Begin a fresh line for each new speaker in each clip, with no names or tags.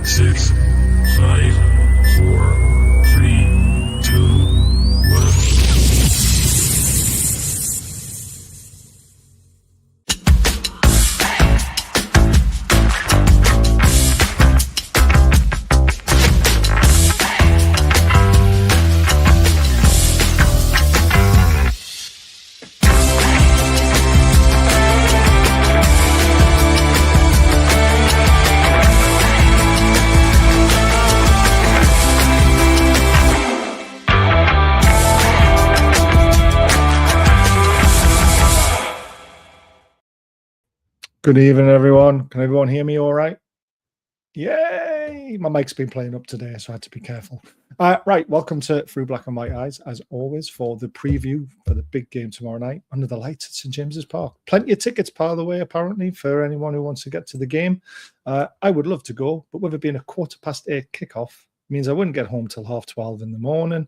6, 5, 4, 3, 2, 1.
Good evening, everyone. Can everyone hear me all right? Yay! My mic's been playing up today, so I had to be careful. Right, welcome to Through Black and White Eyes, as always, for the preview for the big game tomorrow night under the lights at St James's Park. Plenty of tickets, by the way, apparently, for anyone who wants to get to the game. I would love to go, but with it being a 8:15 kickoff, means I wouldn't get home till 12:30 in the morning,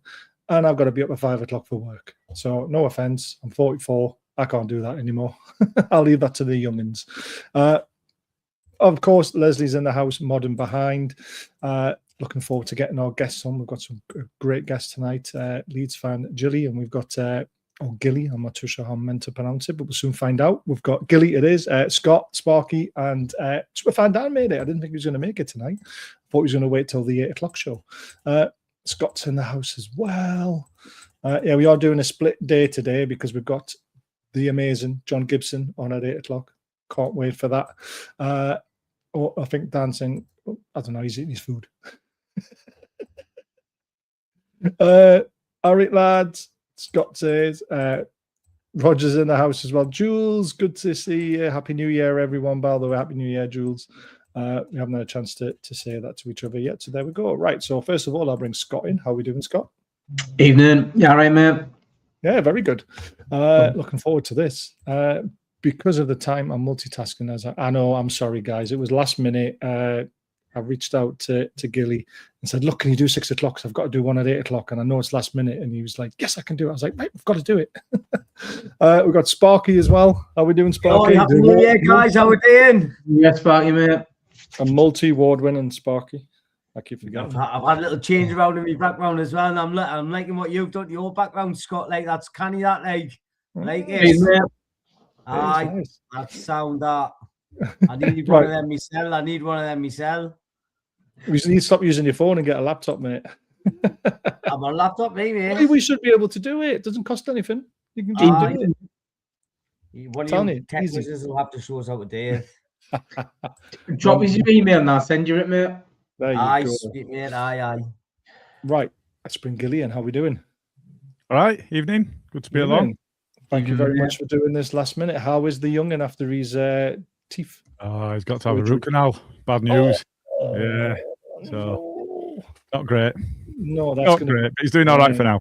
and I've got to be up at 5 o'clock for work. So, no offense, I'm 44. I can't do that anymore. I'll leave that to the youngins. Of course, Leslie's in the house, modern behind. Looking forward to getting our guests on. We've got some great guests tonight. Leeds fan Gilly, and we've got, or Gilly, I'm not too sure how I'm meant to pronounce it, but we'll soon find out. We've got Gilly, it is, Scott, Sparky, and Superfan Dan made it. I didn't think he was going to make it tonight. I thought he was going to wait till the 8 o'clock show. Scott's in the house as well. Yeah, we are doing a split day today because we've got the amazing John Gibson on at 8 o'clock. Can't wait for that. I think dancing, I don't know, he's eating his food. All right, lads. Scott says, Roger's in the house as well. Jules, good to see you. Happy New Year, everyone. By the way, Happy New Year, Jules. We haven't had a chance to say that to each other yet. So there we go. Right. So first of all, I'll bring Scott in. How are we doing, Scott?
Evening. Yeah, all right, mate.
Yeah, very good. Looking forward to this. Because of the time, I'm multitasking. As I know, I'm sorry, guys. It was last minute. I reached out to Gilly and said, look, can you do 6 o'clock? So I've got to do one at 8 o'clock. And I know it's last minute. And he was like, yes, I can do it. I was like, mate, we've got to do it. We've got Sparky as well. How are we doing, Sparky?
Oh, happy New Year, guys. How are we doing?
Yes, Sparky, mate.
A multi-award winning Sparky. I keep forgetting.
I've had a little change around in my background as well. And I'm liking what you've done to your background, Scott. Like, that's canny, that, like
Hey,
it.
mate.
Aye,
Nice.
that sound that. I need one of them myself. I need one of them myself.
You need to stop using your phone and get a laptop, mate.
I'm on a laptop, maybe.
We should be able to do it. It doesn't cost anything. You can just do it.
One of you technicians will have to show us how to do it.
Drop us your email and I'll send you it, mate.
There you
Aye,
go.
sweet, mate. Aye.
Right. Let's bring Gilly in. How are we doing?
All right, evening. Good to be along.
Thank you very much for doing this last minute. How is the youngin after his teeth?
Oh, he's got to have a root canal. Bad news. Yeah. So not great.
No, that's
not great. But he's doing all right for now.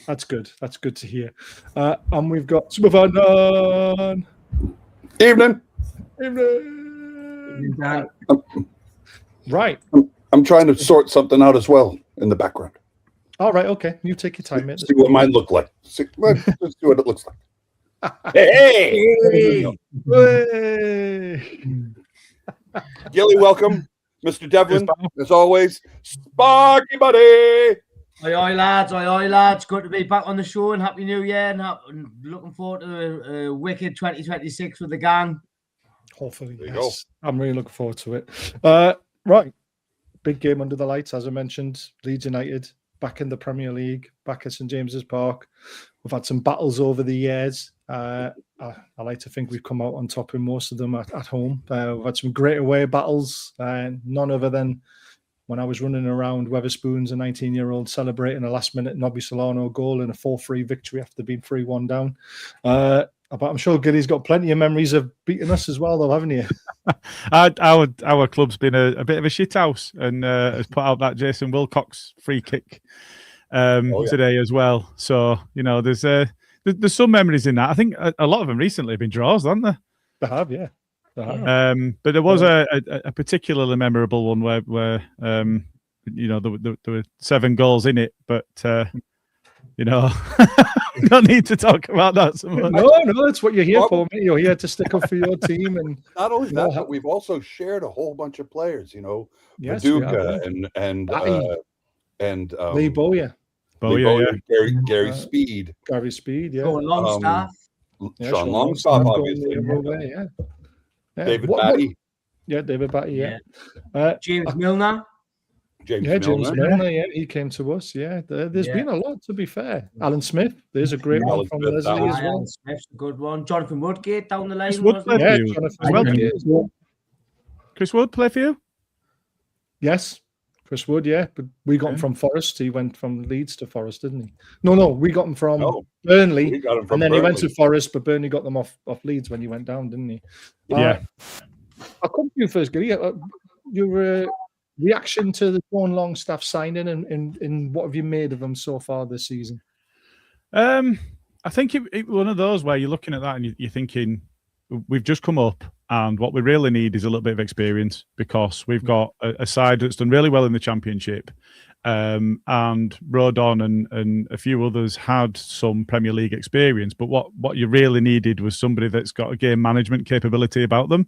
That's good. That's good to hear. And we've got Superfan.
Evening.
Evening. Right.
I'm trying to sort something out as well in the background.
All right. Okay. You take your time, mate.
See what mine look like. Let's see what it looks like. Hey! Gilly, welcome. Mr. Devlin, as always. Sparky buddy.
Oi, lads. Good to be back on the show and Happy New Year. And looking forward to a wicked 2026 with the gang.
Hopefully, yes. I'm really looking forward to it. Right. Big game under the lights, as I mentioned. Leeds United back in the Premier League, back at St James's Park. We've had some battles over the years. I like to think we've come out on top in most of them at home. We've had some great away battles, none other than when I was running around Wetherspoons, a 19-year-old, celebrating a last-minute Nobby Solano goal in a 4-3 victory after being 3-1 down. But I'm sure Gilly's got plenty of memories of beating us as well, though, haven't you?
Our club's been a bit of a shithouse and has put out that Jason Wilcox free kick today as well. So, you know, there's some memories in that. I think a lot of them recently have been draws, haven't they?
They have, yeah. They have.
But there was a particularly memorable one where you know, there were 7 goals in it, but You know, don't need to talk about that so much.
No, that's what you're here for, mate. You're here to stick up for your team, and
not only that, but we've also shared a whole bunch of players. You know,
yes,
Paducah and
Lee Bowyer,
Gary Speed,
yeah,
Longstaff,
Sean Longstaff, obviously, David Batty,
David Batty, yeah.
James Milner.
James Milner, yeah, he came to us. Yeah, there's been a lot, to be fair. Alan Smith, there's a great one from Leslie as well.
Alan Smith's a good one. Jonathan Woodgate down the line.
Chris Wood play for you?
Yes, Chris Wood, yeah. But we got him from Forest. He went from Leeds to Forest, didn't he? No, we got him from Burnley. And then he went to Forest, but Burnley got them off Leeds when he went down, didn't he?
Yeah.
I'll come to you first, Gilly. Your reaction to the Sean Longstaff signing and what have you made of them so far this season?
I think it one of those where you're looking at that and you're thinking, we've just come up and what we really need is a little bit of experience because we've got a side that's done really well in the Championship, and Rodon and a few others had some Premier League experience, but what you really needed was somebody that's got a game management capability about them,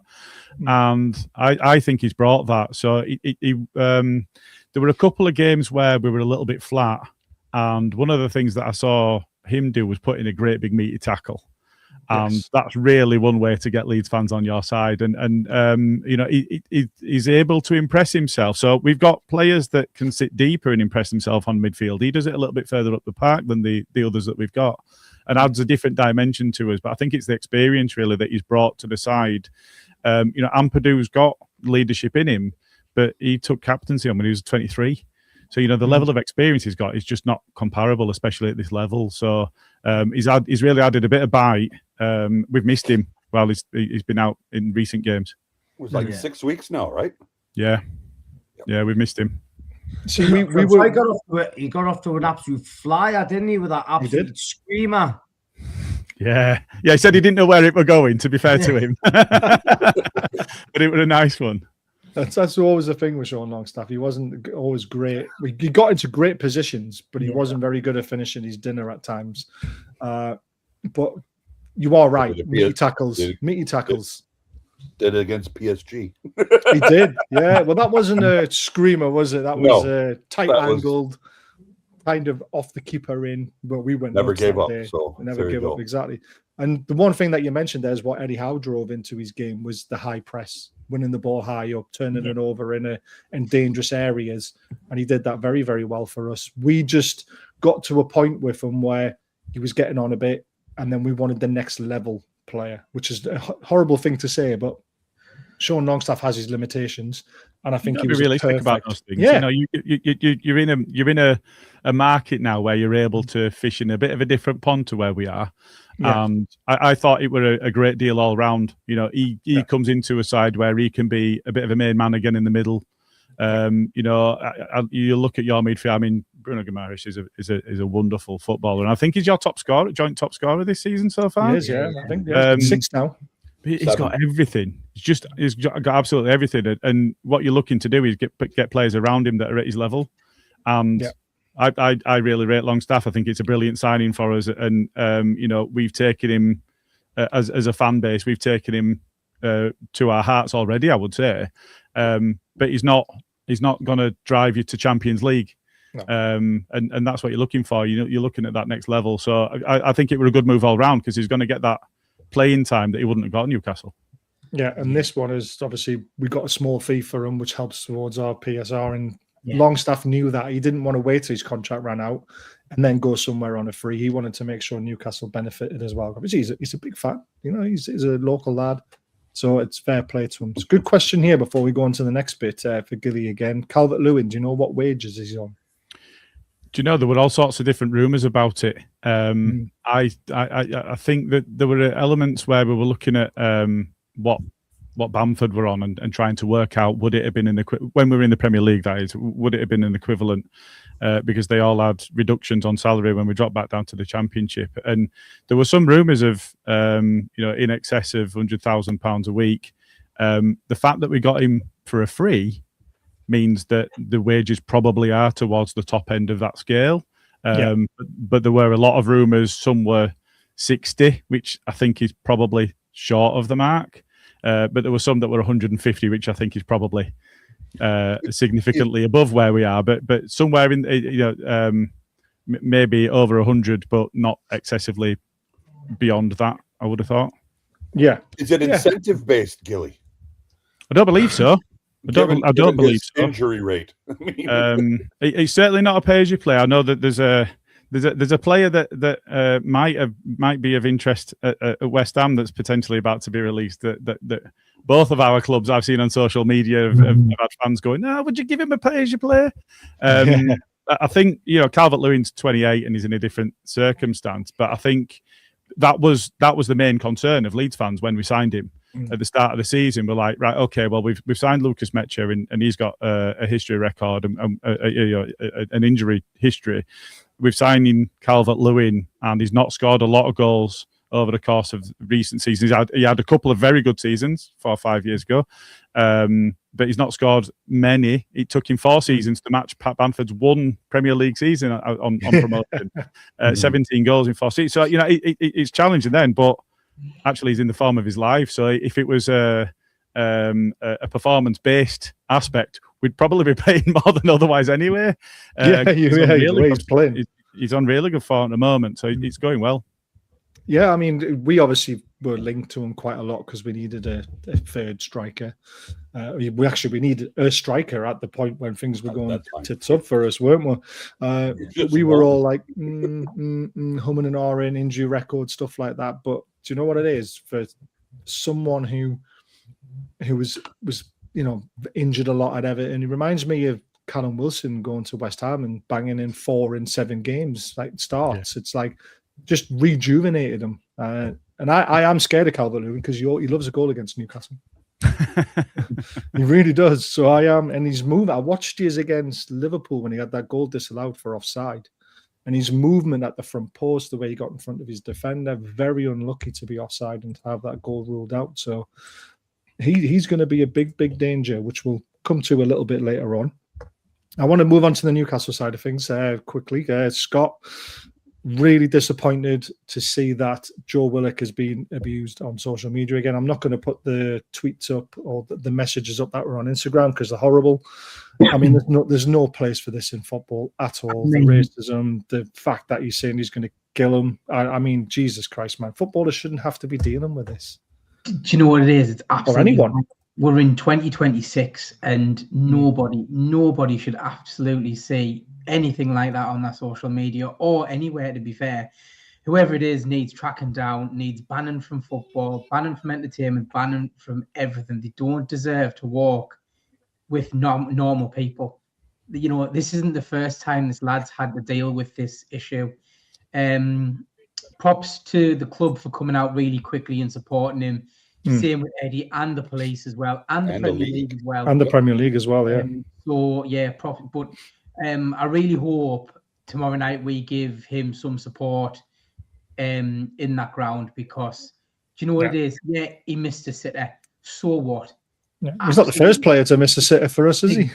and I think he's brought that. So there were a couple of games where we were a little bit flat, and one of the things that I saw him do was put in a great big meaty tackle. And that's really one way to get Leeds fans on your side. And you know, he's able to impress himself. So we've got players that can sit deeper and impress himself on midfield. He does it a little bit further up the park than the others that we've got and adds a different dimension to us. But I think it's the experience really that he's brought to the side. You know, Ampadu's got leadership in him, but he took captaincy on when he was 23. So, you know, the level of experience he's got is just not comparable, especially at this level. So he's really added a bit of bite. We've missed him while he's been out in recent games.
It was like 6 weeks now, right?
Yeah. Yeah, we've missed him.
See,
he got off to an absolute flyer, didn't he, with that absolute screamer?
Yeah. Yeah, he said he didn't know where it were going, to be fair to him. But it was a nice one.
That's always the thing with Sean Longstaff. He wasn't always great. He got into great positions, but he wasn't very good at finishing his dinner at times. But you are right. Meaty tackles.
Did it against PSG.
He did. Yeah. Well, that wasn't a screamer, was it? That was a tight-angled, kind of off the keeper in. But we went
never gave up.
So never gave up, exactly. And the one thing that you mentioned there is what Eddie Howe drove into his game was the high press, winning the ball high up, turning it over in dangerous areas. And he did that very, very well for us. We just got to a point with him where he was getting on a bit, and then we wanted the next level player, which is a horrible thing to say, but Sean Longstaff has his limitations, and I think he was realistic about those things.
Yeah. You know, you're in a market now where you're able to fish in a bit of a different pond to where we are. Yeah. And I thought it were a great deal all round. You know, he comes into a side where he can be a bit of a main man again in the middle. You know, you look at your midfield. I mean, Bruno Guimaraes is a wonderful footballer, and I think he's your joint top scorer this season so far.
He is, yeah. I think 6 now.
He's got everything. He's got absolutely everything. And what you're looking to do is get players around him that are at his level. And I really rate Longstaff. I think it's a brilliant signing for us. And you know, we've taken him as a fan base. We've taken him to our hearts already, I would say. But he's not going to drive you to Champions League. No. And that's what you're looking for. You're looking at that next level. So I think it was a good move all round because he's going to get that playing time that he wouldn't have got at Newcastle.
Yeah, and this one is obviously we got a small fee for him, which helps towards our PSR. And Longstaff knew that he didn't want to wait till his contract ran out and then go somewhere on a free. He wanted to make sure Newcastle benefited as well. Because he's a big fan, you know. He's a local lad, so it's fair play to him. It's a good question here before we go on to the next bit for Gilly again. Calvert-Lewin, do you know what wages he's on?
Do you know there were all sorts of different rumours about it? I think that there were elements where we were looking at what Bamford were on and trying to work out would it have been when we were in the Premier League, that is, would it have been an equivalent because they all had reductions on salary when we dropped back down to the Championship, and there were some rumours of you know, in excess of £100,000 a week. The fact that we got him for a free means that the wages probably are towards the top end of that scale. But there were a lot of rumours. Some were 60, which I think is probably short of the mark. But there were some that were 150, which I think is probably significantly above where we are. But somewhere in maybe over 100, but not excessively beyond that, I would have thought.
Yeah.
Is it incentive based, Gilly?
I don't believe so. I don't believe so.
Injury rate.
It's certainly not a pay-as-you-play. I know that there's a player that might be of interest at West Ham that's potentially about to be released. That both of our clubs I've seen on social media have had fans going, "No, would you give him a pay-as-you-play?" I think Calvert-Lewin's 28 and he's in a different circumstance, but I think that was the main concern of Leeds fans when we signed him at the start of the season. We're like, right, okay, well we've signed Lucas Mecha and he's got a history record and an injury history. We've signed in Calvert-Lewin and he's not scored a lot of goals over the course of recent seasons. He had a couple of very good seasons 4 or 5 years ago, but he's not scored many. It took him 4 seasons to match Pat Bamford's 1 Premier League season on promotion. 17 goals in 4 seasons. So it's challenging then, but actually he's in the form of his life. So if it was a performance-based aspect, we'd probably be paying more than otherwise anyway. He's on really good form at the moment, so it's going well.
Yeah, I mean, we obviously were linked to him quite a lot because we needed a third striker. We needed a striker at the point when things were going tits up for us, weren't we? We were all like humming and ahhing, injury record, stuff like that. But do you know what it is for someone who was injured a lot at Everton? He reminds me of Callum Wilson going to West Ham and banging in 4 in 7 games starts. Yeah. It's like just rejuvenated him. And I am scared of Calvert-Lewin because he loves a goal against Newcastle. He really does. So I am. And his move, I watched his against Liverpool when he had that goal disallowed for offside. And his movement at the front post, the way he got in front of his defender, very unlucky to be offside and to have that goal ruled out. So he's going to be a big, big danger, which we'll come to a little bit later on. I want to move on to the Newcastle side of things quickly. Scott, really disappointed to see that Joe Willock has been abused on social media again. I'm not going to put the tweets up or the messages up that were on Instagram because they're horrible. I mean, there's no place for this in football at all. The racism, the fact that he's saying he's going to kill him. I mean, Jesus Christ, man. Footballers shouldn't have to be dealing with this.
Do you know what it is? It's absolutely...
Or anyone.
We're in 2026 and nobody should absolutely see anything like that on their social media or anywhere, to be fair. Whoever it is needs tracking down, needs banning from football, banning from entertainment, banning from everything. They don't deserve to walk with normal people. This isn't the first time this lad's had to deal with this issue. Props to the club for coming out really quickly and supporting him. Same with Eddie and the police as well, and the Premier League as well.
And the Premier League as well, yeah.
Profit. But I really hope tomorrow night we give him some support in that ground because, do you know what it is? Yeah, he missed a sitter. So what?
Yeah. He's not the first player to miss a sitter for us, is he?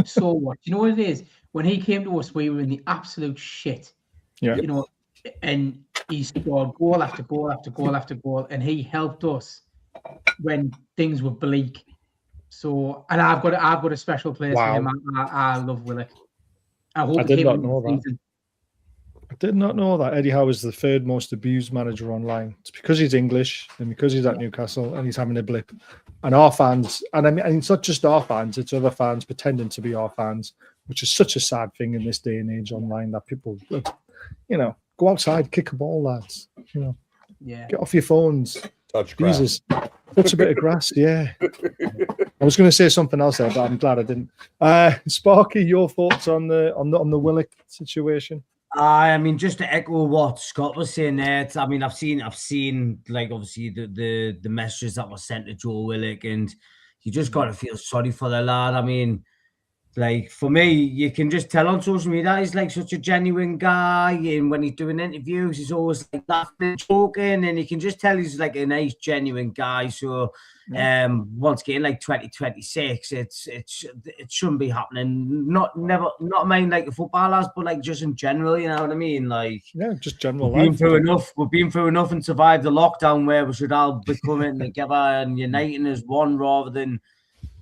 So what? Do you know what it is? When he came to us, we were in the absolute shit.
Yeah.
And he scored goal after goal after goal after goal, and he helped us when things were bleak. So, and I've got a special place for him. I love Willock. I
did not know that. I did not know that Eddie Howe is the 3rd most abused manager online. It's because he's English and because he's at Newcastle and he's having a blip. And our fans, and I mean, and it's not just our fans, it's other fans pretending to be our fans, which is such a sad thing in this day and age online that people, go outside, kick a ball, lads. Get off your phones.
Touch grass.
Jesus, touch a bit of grass, yeah. I was going to say something else there, but I'm glad I didn't. Sparky, your thoughts on the Willock situation?
I mean, just to echo what Scott was saying there. I've seen like obviously the messages that were sent to Joe Willock, and you just got to feel sorry for the lad. I mean, Like, for me, you can just tell on social media he's like such a genuine guy, and when he's doing interviews, he's always like laughing, joking, and you can just tell he's like a nice, genuine guy. So, once again, like 2026, it shouldn't be happening. Not mind like the footballers, but like just in general, you know what I mean? Like,
yeah, just general
we've been
life.
through enough. We've been through enough and survived the lockdown where we should all be coming together and uniting as one rather than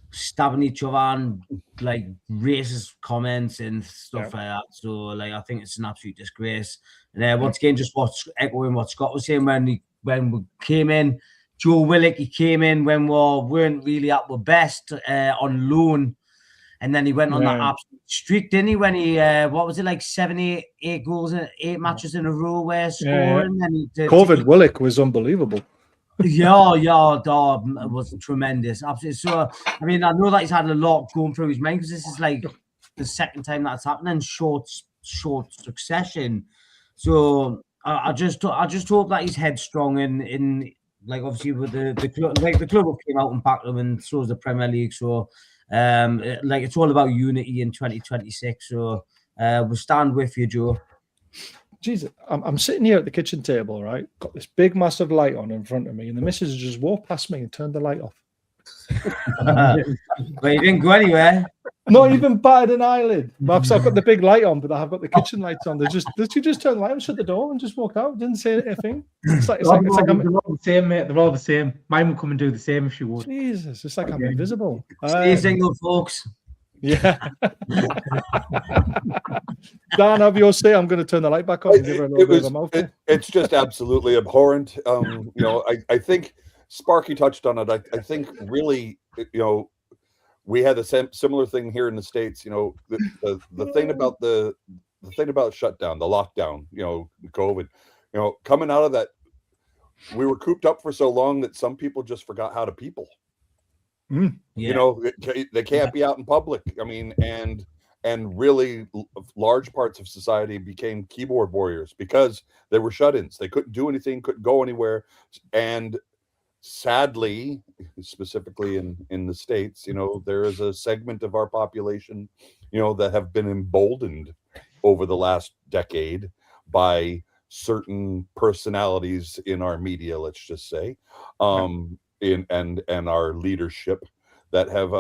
stabbing each other and like racist comments and stuff like that. So like I think it's an absolute disgrace. And once again, just echoing what Scott was saying when we came in, Joe Willock, he came in when we weren't really at our best on loan. And then he went on that absolute streak, didn't he? When he, what was it, like 8 goals in 8 matches in a row where scoring. And
COVID Willock was unbelievable.
Yeah, it was tremendous. Absolutely. So, I mean, I know that he's had a lot going through his mind because this is like the second time that's happened in short succession. So, I just hope that he's headstrong in like obviously with the club, like the club came out and backed him, and so is the Premier League. So, like it's all about unity in 2026. So, we'll stand with you, Joe.
Jesus, I'm sitting here at the kitchen table, right? Got this big, massive light on in front of me, and the missus just walked past me and turned the light off.
But you didn't go anywhere.
Not even batted an eyelid. I've got the big light on, but I've got the kitchen lights on. She just turned the light on, shut the door, and just walked out. Didn't say anything. It's like they're all
the same, mate. They're all the same. Mine would come and do the same if she would.
Jesus, it's like I'm invisible.
Stay single, folks.
Yeah. Dan, have your say. I'm going to turn the light back on and give her a little bit of a mouthful.
It's just absolutely abhorrent. You know, I think Sparky touched on it. I think really, you know, we had a similar thing here in the States. You know, the thing about the thing about shutdown, the lockdown, you know, COVID, you know, coming out of that, we were cooped up for so long that some people just forgot how to people. You know, they can't be out in public. I mean, and really large parts of society became keyboard warriors because they were shut-ins. They couldn't do anything, couldn't go anywhere. And sadly, specifically in the States, you know, there is a segment of our population, you know, that have been emboldened over the last decade by certain personalities in our media, let's just say, and our leadership that have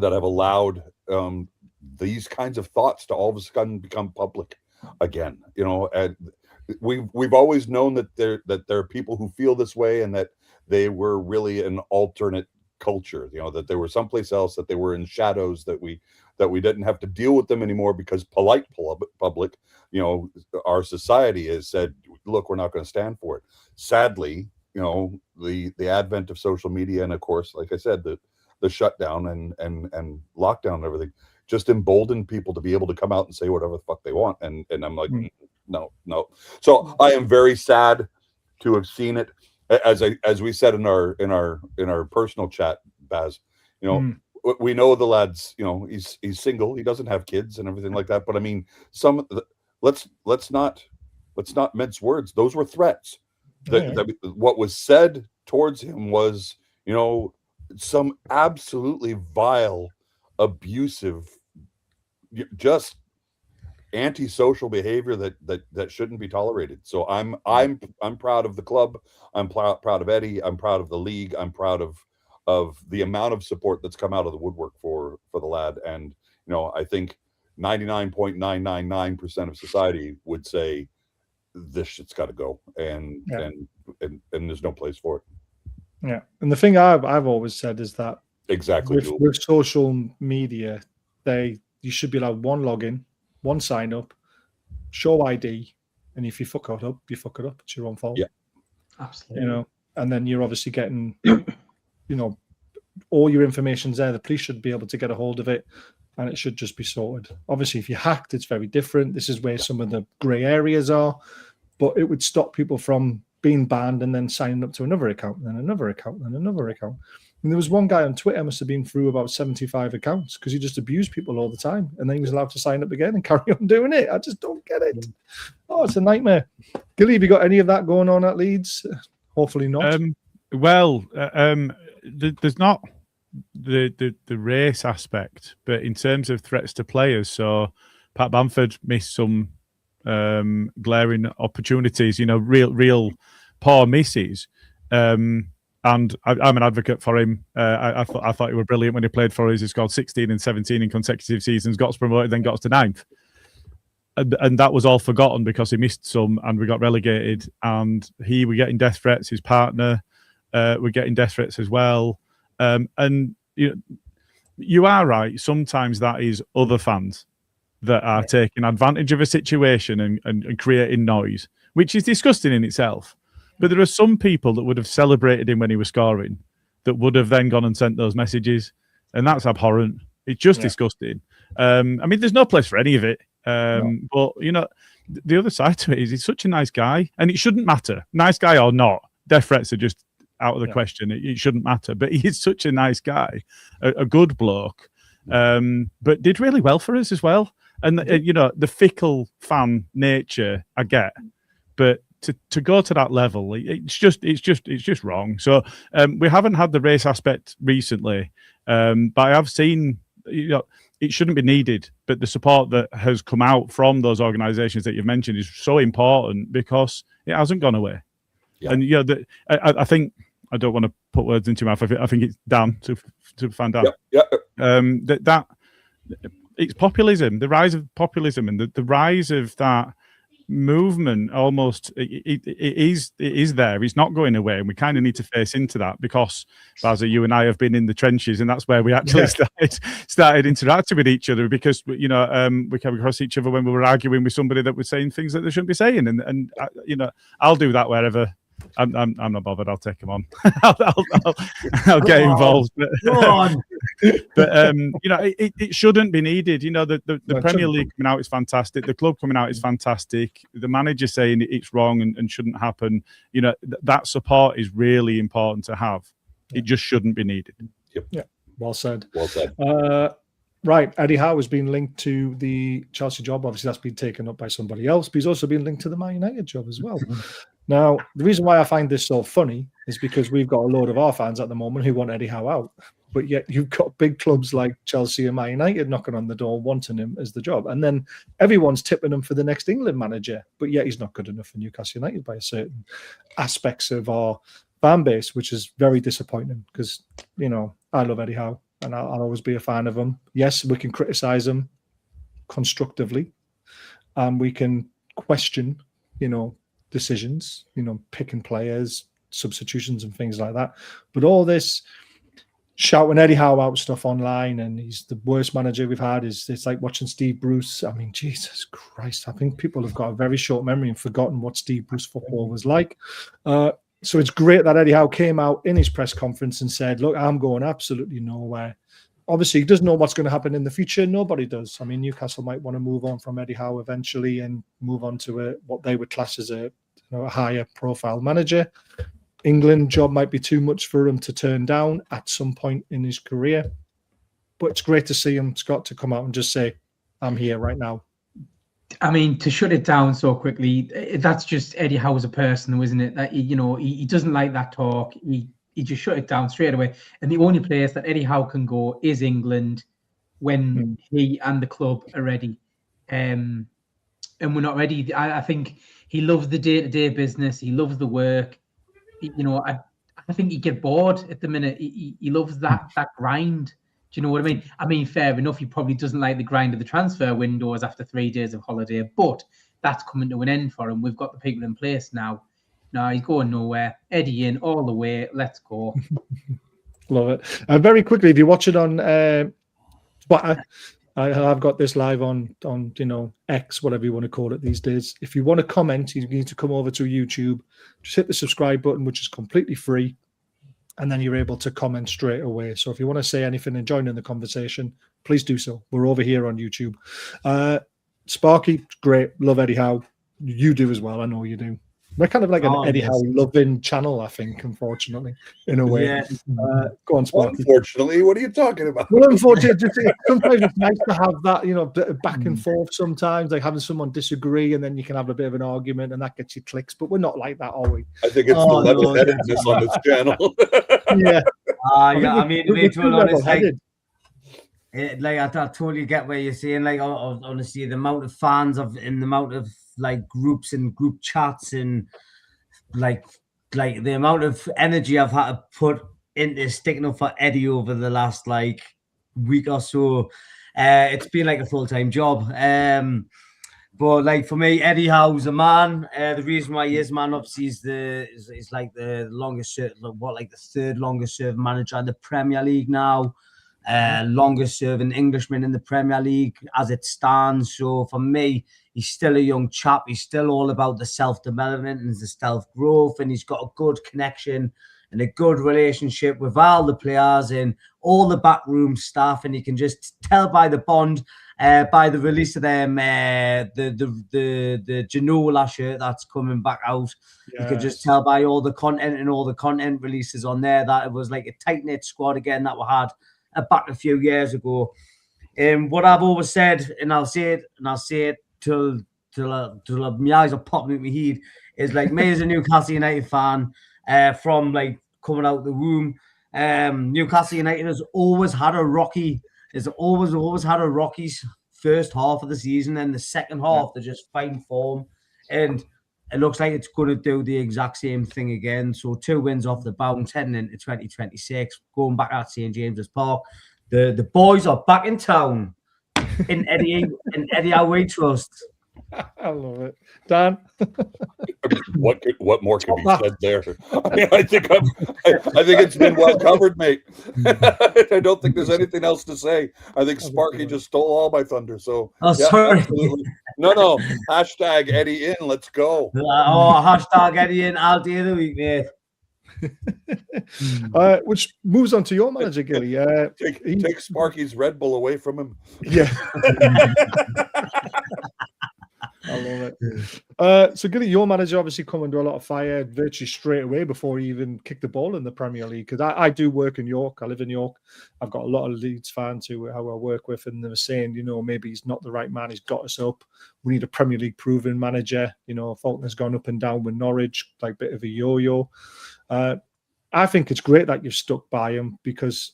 allowed these kinds of thoughts to all of a sudden become public again. You know, and we've always known that there are people who feel this way, and that they were really an alternate culture. You know, that they were someplace else, that they were in shadows, that we didn't have to deal with them anymore because polite public, you know, our society has said, look, we're not going to stand for it. Sadly, you know, the advent of social media, and of course, like I said, the shutdown and lockdown and everything just emboldened people to be able to come out and say whatever the fuck they want. And I'm like, no. So I am very sad to have seen it. As we said in our personal chat, Baz, you know, we know the lad's, you know, he's single, he doesn't have kids and everything like that. But I mean, let's not mince words. Those were threats. What was said towards him was, you know, some absolutely vile, abusive, just antisocial behavior that shouldn't be tolerated. So I'm proud of the club. I'm proud of Eddie. I'm proud of the league. I'm proud of the amount of support that's come out of the woodwork for the lad. And you know, I think 99.999% of society would say this shit's got to go, and there's no place for it.
Yeah, and the thing I've always said is that
exactly
with social media, you should be allowed one login, one sign up, show ID, and if you fuck it up, you fuck it up. It's your own fault.
Yeah,
absolutely.
You know, and then you're obviously getting, you know, all your information's there. The police should be able to get a hold of it, and it should just be sorted. Obviously, if you're hacked, it's very different. This is where some of the grey areas are, but it would stop people from being banned and then signing up to another account, and then another account, and another account. And there was one guy on Twitter must have been through about 75 accounts because he just abused people all the time, and then he was allowed to sign up again and carry on doing it. I just don't get it. Oh, it's a nightmare. Gilly, have you got any of that going on at Leeds? Hopefully not.
There's not the race aspect, but in terms of threats to players, so Pat Bamford missed some glaring opportunities, real poor misses. And I'm an advocate for him. I thought he was brilliant when he played for us. He scored 16 and 17 in consecutive seasons, got us promoted, then got us to 9th. And that was all forgotten because he missed some and we got relegated. And he were getting death threats. His partner were getting death threats as well. And you are right. Sometimes that is other fans that are taking advantage of a situation and creating noise, which is disgusting in itself. But there are some people that would have celebrated him when he was scoring that would have then gone and sent those messages. And that's abhorrent. It's just disgusting. I mean, there's no place for any of it. But, the other side to it is he's such a nice guy. And it shouldn't matter. Nice guy or not. Death threats are just out of the question. It shouldn't matter. But he is such a nice guy, a good bloke, but did really well for us as well. And, the fickle fan nature I get. But to go to that level, it's just wrong. So we haven't had the race aspect recently, but I have seen, it shouldn't be needed. But the support that has come out from those organisations that you've mentioned is so important because it hasn't gone away. Yeah. And I think I don't want to put words into your mouth. I think it's Dan to find out. That it's populism, the rise of populism, and the rise of that movement. Almost it is there. It's not going away, and we kind of need to face into that because, Bazza, you and I have been in the trenches, and that's where we actually started interacting with each other because we came across each other when we were arguing with somebody that was saying things that they shouldn't be saying, and I'll do that wherever. I'm not bothered. I'll take him on. I'll get involved. But it shouldn't be needed. The Premier League coming out is fantastic. The club coming out is fantastic. The manager saying it's wrong and shouldn't happen. That support is really important to have. It just shouldn't be needed.
Yep.
Yeah. Well said.
Well said.
Right. Eddie Howe has been linked to the Chelsea job. Obviously, that's been taken up by somebody else, but he's also been linked to the Man United job as well. Now, the reason why I find this so funny is because we've got a load of our fans at the moment who want Eddie Howe out, but yet you've got big clubs like Chelsea and Man United knocking on the door wanting him as the job. And then everyone's tipping him for the next England manager, but yet he's not good enough for Newcastle United by certain aspects of our fan base, which is very disappointing because, I love Eddie Howe and I'll always be a fan of him. Yes, we can criticise him constructively and we can question, decisions, picking players, substitutions and things like that. But all this shouting Eddie Howe out stuff online and he's the worst manager we've had it's like watching Steve Bruce. I mean, Jesus Christ, I think people have got a very short memory and forgotten what Steve Bruce football was like. So it's great that Eddie Howe came out in his press conference and said, look, I'm going absolutely nowhere. Obviously, he doesn't know what's going to happen in the future. Nobody does. I mean, Newcastle might want to move on from Eddie Howe eventually and move on to what they would class as a higher profile manager. England job might be too much for him to turn down at some point in his career. But it's great to see him, Scott, to come out and just say, I'm here right now.
I mean, to shut it down so quickly, that's just Eddie Howe as a person, isn't it? That he doesn't like that talk. He just shut it down straight away. And the only place that Eddie Howe can go is England when he and the club are ready. And we're not ready. I think he loves the day-to-day business. He loves the work. I think he'd get bored at the minute. He loves that grind. Do you know what I mean? I mean, fair enough. He probably doesn't like the grind of the transfer windows after 3 days of holiday, but that's coming to an end for him. We've got the people in place now. No, he's going nowhere. Eddie in all the way. Let's go.
Love it. Very quickly, if you watch it on Twitter, I've got this live on X, whatever you want to call it these days. If you want to comment, you need to come over to YouTube. Just hit the subscribe button, which is completely free. And then you're able to comment straight away. So if you want to say anything and join in the conversation, please do so. We're over here on YouTube. Sparky, great. Love Eddie Howe. You do as well. I know you do. We're kind of like an Eddie Howe loving channel, I think, unfortunately, in a way. Yeah. Go on, Sparky.
Unfortunately, what are you talking about?
Well, unfortunately, sometimes it's nice to have that, bit of back and forth sometimes, like having someone disagree and then you can have a bit of an argument and that gets you clicks. But we're not like that, are we?
I think it's the level-headedness on this channel.
Yeah.
Yeah, I mean, to be totally honest, I totally get what you're saying. Like, honestly, the amount of fans in the amount of like groups and group chats and like the amount of energy I've had to put into sticking up for Eddie over the last like week or so. It's been like a full-time job. But like for me, Eddie Howe's a man. The reason why he is man, obviously, is like the longest the third longest serving manager in the Premier League now. Longest serving Englishman in the Premier League as it stands. So for me, he's still a young chap. He's still all about the self-development and the self-growth, and he's got a good connection and a good relationship with all the players and all the backroom staff. And you can just tell by the bond, by the release of them, the Genola shirt that's coming back out. Yes. You could just tell by all the content and all the content releases on there that it was like a tight-knit squad again that we had back a few years ago. And what I've always said, and I'll say it till my eyes are popping at my head, is like me as a Newcastle United fan, from like coming out the womb, Newcastle United has always had a rocky first half of the season, and the second half they just find form, and it looks like it's going to do the exact same thing again. So 2 wins off the bounce heading into 2026, going back at St. James's Park. The boys are back in town in Eddie Howe we trust.
I love it, Dan.
What more can be said there? I think it's been well covered, mate. I don't think there's anything else to say. I think Sparky just stole all my thunder. So,
sorry.
Absolutely. No. Hashtag Eddie in. Let's go.
Hashtag Eddie in. All day of the week, mate.
Which moves on to your manager, Gilly.
Take Sparky's Red Bull away from him.
Yeah. I love it. So, Gilly, your manager obviously come under a lot of fire virtually straight away before he even kicked the ball in the Premier League. Because I do work in York. I live in York. I've got a lot of Leeds fans who I work with, and they're saying, maybe he's not the right man. He's got us up. We need a Premier League proven manager. Faulkner's gone up and down with Norwich, like a bit of a yo-yo. I think it's great that you've stuck by him because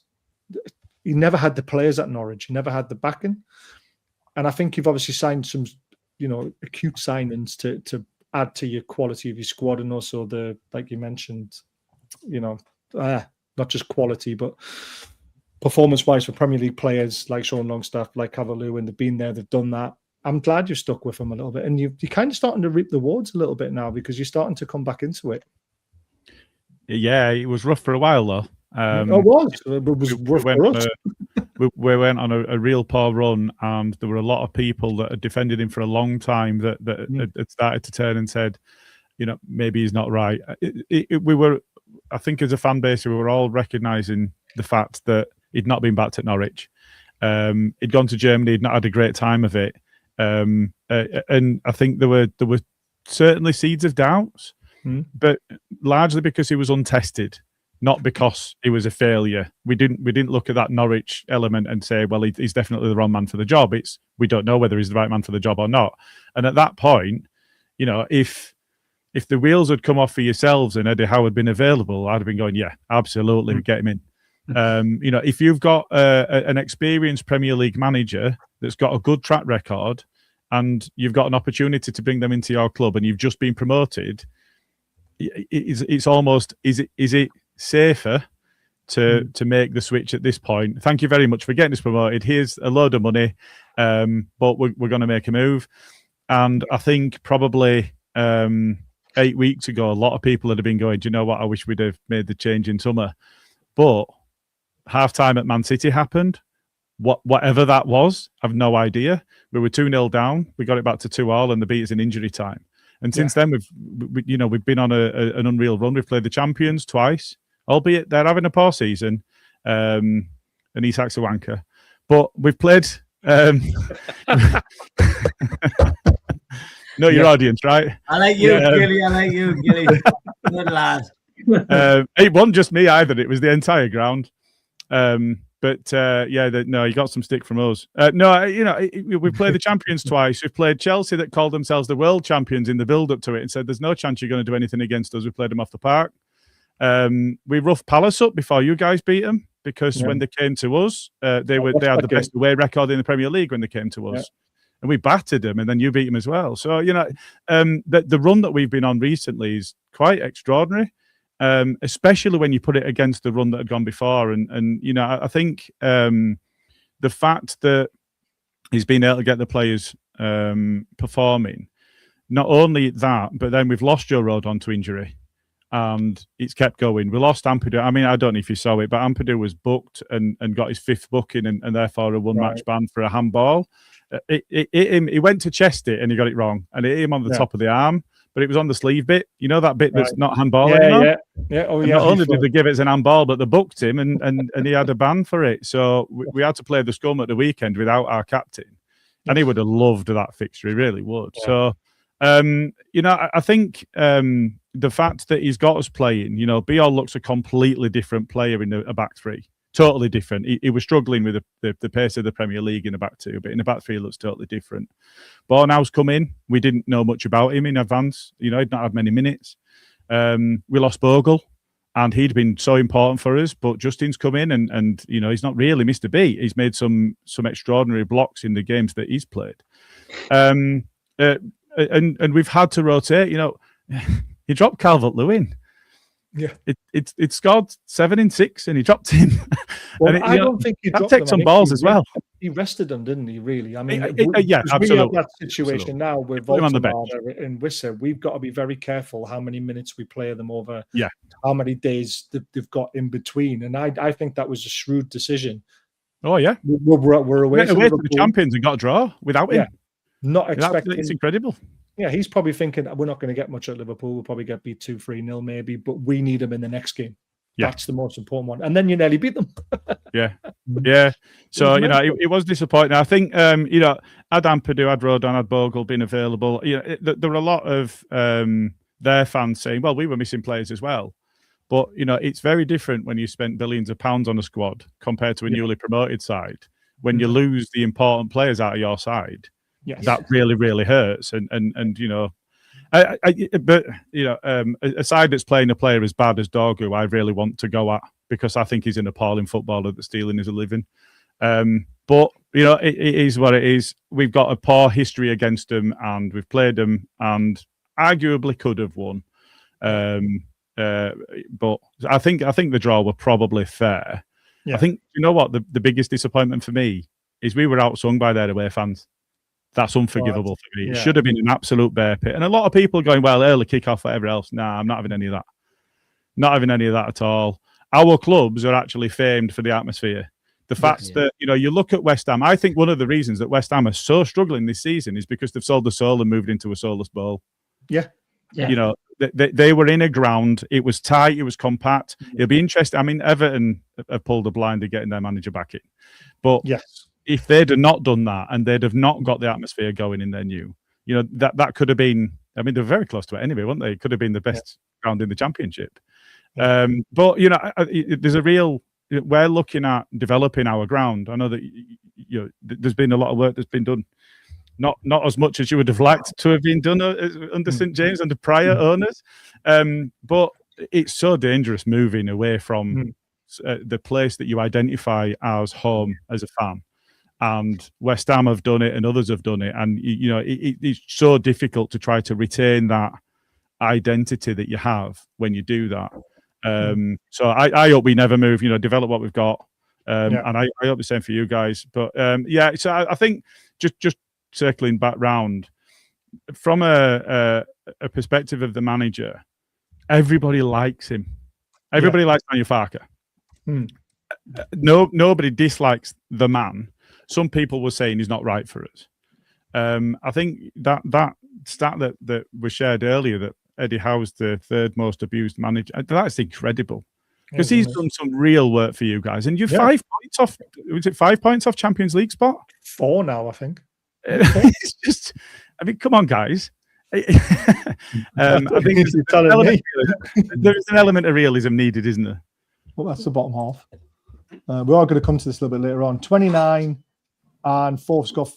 he never had the players at Norwich. He never had the backing. And I think you've obviously signed some acute signings to add to your quality of your squad, and also like you mentioned, not just quality but performance-wise for Premier League players like Sean Longstaff, like Cavalier, and they've been there, they've done that. I'm glad you're stuck with them a little bit, and you're kind of starting to reap the rewards a little bit now because you're starting to come back into it.
Yeah, it was rough for a while though.
It was rough for us.
We went on a real poor run, and there were a lot of people that had defended him for a long time that had started to turn and said, maybe he's not right. We were, I think, as a fan base, we were all recognising the fact that he'd not been backed at Norwich. He'd gone to Germany, he'd not had a great time of it, and I think there were certainly seeds of doubts, but largely because he was untested. Not because he was a failure. We didn't look at that Norwich element and say, well, he's definitely the wrong man for the job. We don't know whether he's the right man for the job or not. And at that point, if the wheels had come off for yourselves and Eddie Howe had been available, I'd have been going, yeah, absolutely, get him in. If you've got an experienced Premier League manager that's got a good track record, and you've got an opportunity to bring them into your club, and you've just been promoted, it's almost is it safer to make the switch at this point? Thank you very much for getting us promoted. Here's a load of money, but we're going to make a move. And I think probably 8 weeks ago, a lot of people had been going, do you know what, I wish we'd have made the change in summer. But half-time at Man City happened. Whatever that was, I've no idea. We were 2-0 down. We got it back to 2-2, and they beat us in injury time. And since then, we've been on an unreal run. We've played the champions twice, albeit they're having a poor season, and Isak's a wanker. But we've played. Know your audience, right?
I like you, Gilly. I like you, Gilly. Good lad.
It wasn't just me either. It was the entire ground. You got some stick from us. We played the champions twice. We've played Chelsea that called themselves the world champions in the build-up to it and said, there's no chance you're going to do anything against us. We played them off the park. We roughed Palace up before you guys beat them because when they came to us, they had the best away record in the Premier League when they came to us. And we battered them, and then you beat them as well. So, the run that we've been on recently is quite extraordinary, especially when you put it against the run that had gone before. And I think the fact that he's been able to get the players performing, not only that, but then we've lost Joe Rodon to injury, and it's kept going. We lost Ampadu. I mean, I don't know if you saw it, but Ampadu was booked and got his 5th booking and therefore a one-match ban for a handball. He went to chest it and he got it wrong, and it hit him on the top of the arm, but it was on the sleeve bit. You know that bit that's not handball anymore?
Yeah. Oh,
and
yeah.
Not only did they give it as an handball, but they booked him and he had a ban for it. So we had to play the scum at the weekend without our captain, and he would have loved that fixture. He really would. Yeah. So, I think the fact that he's got us playing, Biol looks a completely different player in a back three. Totally different. He was struggling with the pace of the Premier League in the back two, but in the back three, it looks totally different. Bornau's come in. We didn't know much about him in advance. He'd not had many minutes. We lost Bogle, and he'd been so important for us. But Justin's come in, and he's not really missed a beat. He's made some extraordinary blocks in the games that he's played. And we've had to rotate. He dropped Calvert-Lewin. Yeah, it scored 7 in 6, and he dropped him.
Well, I don't think he dropped
takes some balls as well.
He rested them, didn't he? Really, I mean,
absolutely.
We have that situation now with Voltemade and Wissa. We've got to be very careful how many minutes we play them over. Yeah, how many days they've got in between, and I think that was a shrewd decision.
Oh yeah,
we're away
from the champions and got a draw without him.
Not expecting.
It's incredible.
Yeah, he's probably thinking we're not going to get much at Liverpool. We'll probably get beat 2-3-0 maybe, but we need him in the next game. Yeah. That's the most important one. And then you nearly beat them. Yeah. So, it was disappointing. I think, had Ampadu, had Rodon, had Bogle been available, there were a lot of their fans saying, well, we were missing players as well. But, it's very different when you spent billions of pounds on a squad compared to a newly promoted side. When you lose the important players out of your side, that really, really hurts. And a side that's playing a player as bad as Dorgu, I really want to go at, because I think he's an appalling footballer that's stealing his living. But it is what it is. We've got a poor history against them, and we've played them, and arguably could have won. But I think the draw were probably fair. Yeah. I think the biggest disappointment for me is we were outsung by their away fans. That's unforgivable for me. It should have been an absolute bear pit. And a lot of people going, well, early kick-off, whatever else. Nah, I'm not having any of that. Not having any of that at all. Our clubs are actually famed for the atmosphere. The fact that, you look at West Ham, I think one of the reasons that West Ham are so struggling this season is because they've sold the soul and moved into a soulless bowl. Yeah. They were in a ground. It was tight. It was compact. It'll be interesting. I mean, Everton have pulled a blinder getting their manager back in. But if they'd have not done that, and they'd have not got the atmosphere going in their new, that could have been, I mean, they're very close to it anyway, weren't they? It could have been the best ground in the championship. But, there's a real, we're looking at developing our ground. I know that, there's been a lot of work that's been done. Not as much as you would have liked to have been done under St. James, under prior owners. But it's so dangerous moving away from the place that you identify as home as a fan. And West Ham have done it, and others have done it. And, it's so difficult to try to retain that identity that you have when you do that. So I hope we never move, develop what we've got. And I hope the same for you guys. But, so I think just circling back round, from a perspective of the manager, everybody likes him. Everybody likes Daniel Farke. Nobody dislikes the man. Some people were saying he's not right for us. I think that stat that was shared earlier, that Eddie Howe's the 3rd most abused manager, that's incredible, because he's done some real work for you guys. And you're 5 points off. Was it 5 points off Champions League spot? 4 now, I think.
It's just, I mean, come on, guys. I think there's an element of realism needed, isn't there?
Well, that's the bottom half. We are going to come to this a little bit later on. 29 and fifth's got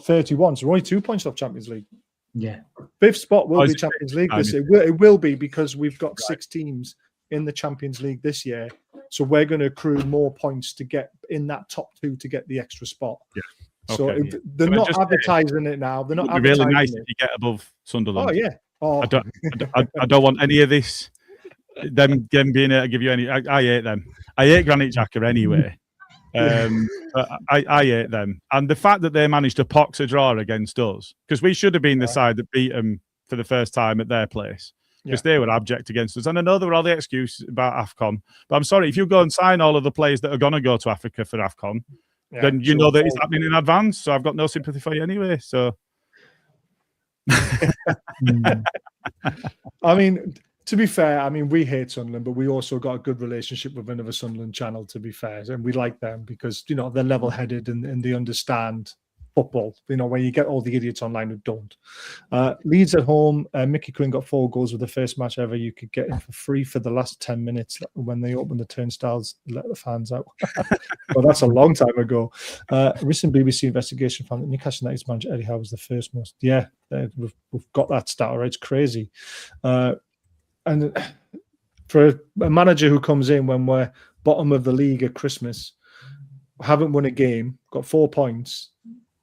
31, so we're only 2 points off Champions League.
Yeah.
5th spot will be Champions League this year. It will be, because we've got 6 teams in the Champions League this year. So we're going to accrue more points to get in that top 2 to get the extra spot.
Yeah.
So
Okay.
they're
I mean,
not
just
advertising it now. They're not
It'd be really
advertising
nice
it.
if you get above Sunderland.
Oh yeah. Oh.
I don't want any of this. Them being able to give you any. I hate them. I hate Granit Xhaka anyway. But I hate them, and the fact that they managed to pox a draw against us, because we should have been the side that beat them for the first time at their place, because they were abject against us. And I know there were all the excuses about AFCON, but I'm sorry, if you go and sign all of the players that are going to go to Africa for AFCON, then you know that it's happening in advance. So I've got no sympathy for you anyway. So,
I mean, to be fair, I mean, we hate Sunderland, but we also got a good relationship with another Sunderland channel, to be fair. And we like them because, you know, they're level-headed and they understand football. You know, when you get all the idiots online who don't. Leeds at home, Mickey Quinn got 4 goals with the first match ever. You could get in for free for the last 10 minutes when they opened the turnstiles, let the fans out. Well, that's a long time ago. Recent BBC investigation found that Newcastle United's manager Eddie Howe was the first most. Yeah, we've got that stat, right? It's crazy. And for a manager who comes in when we're bottom of the league at Christmas, haven't won a game, got 4 points,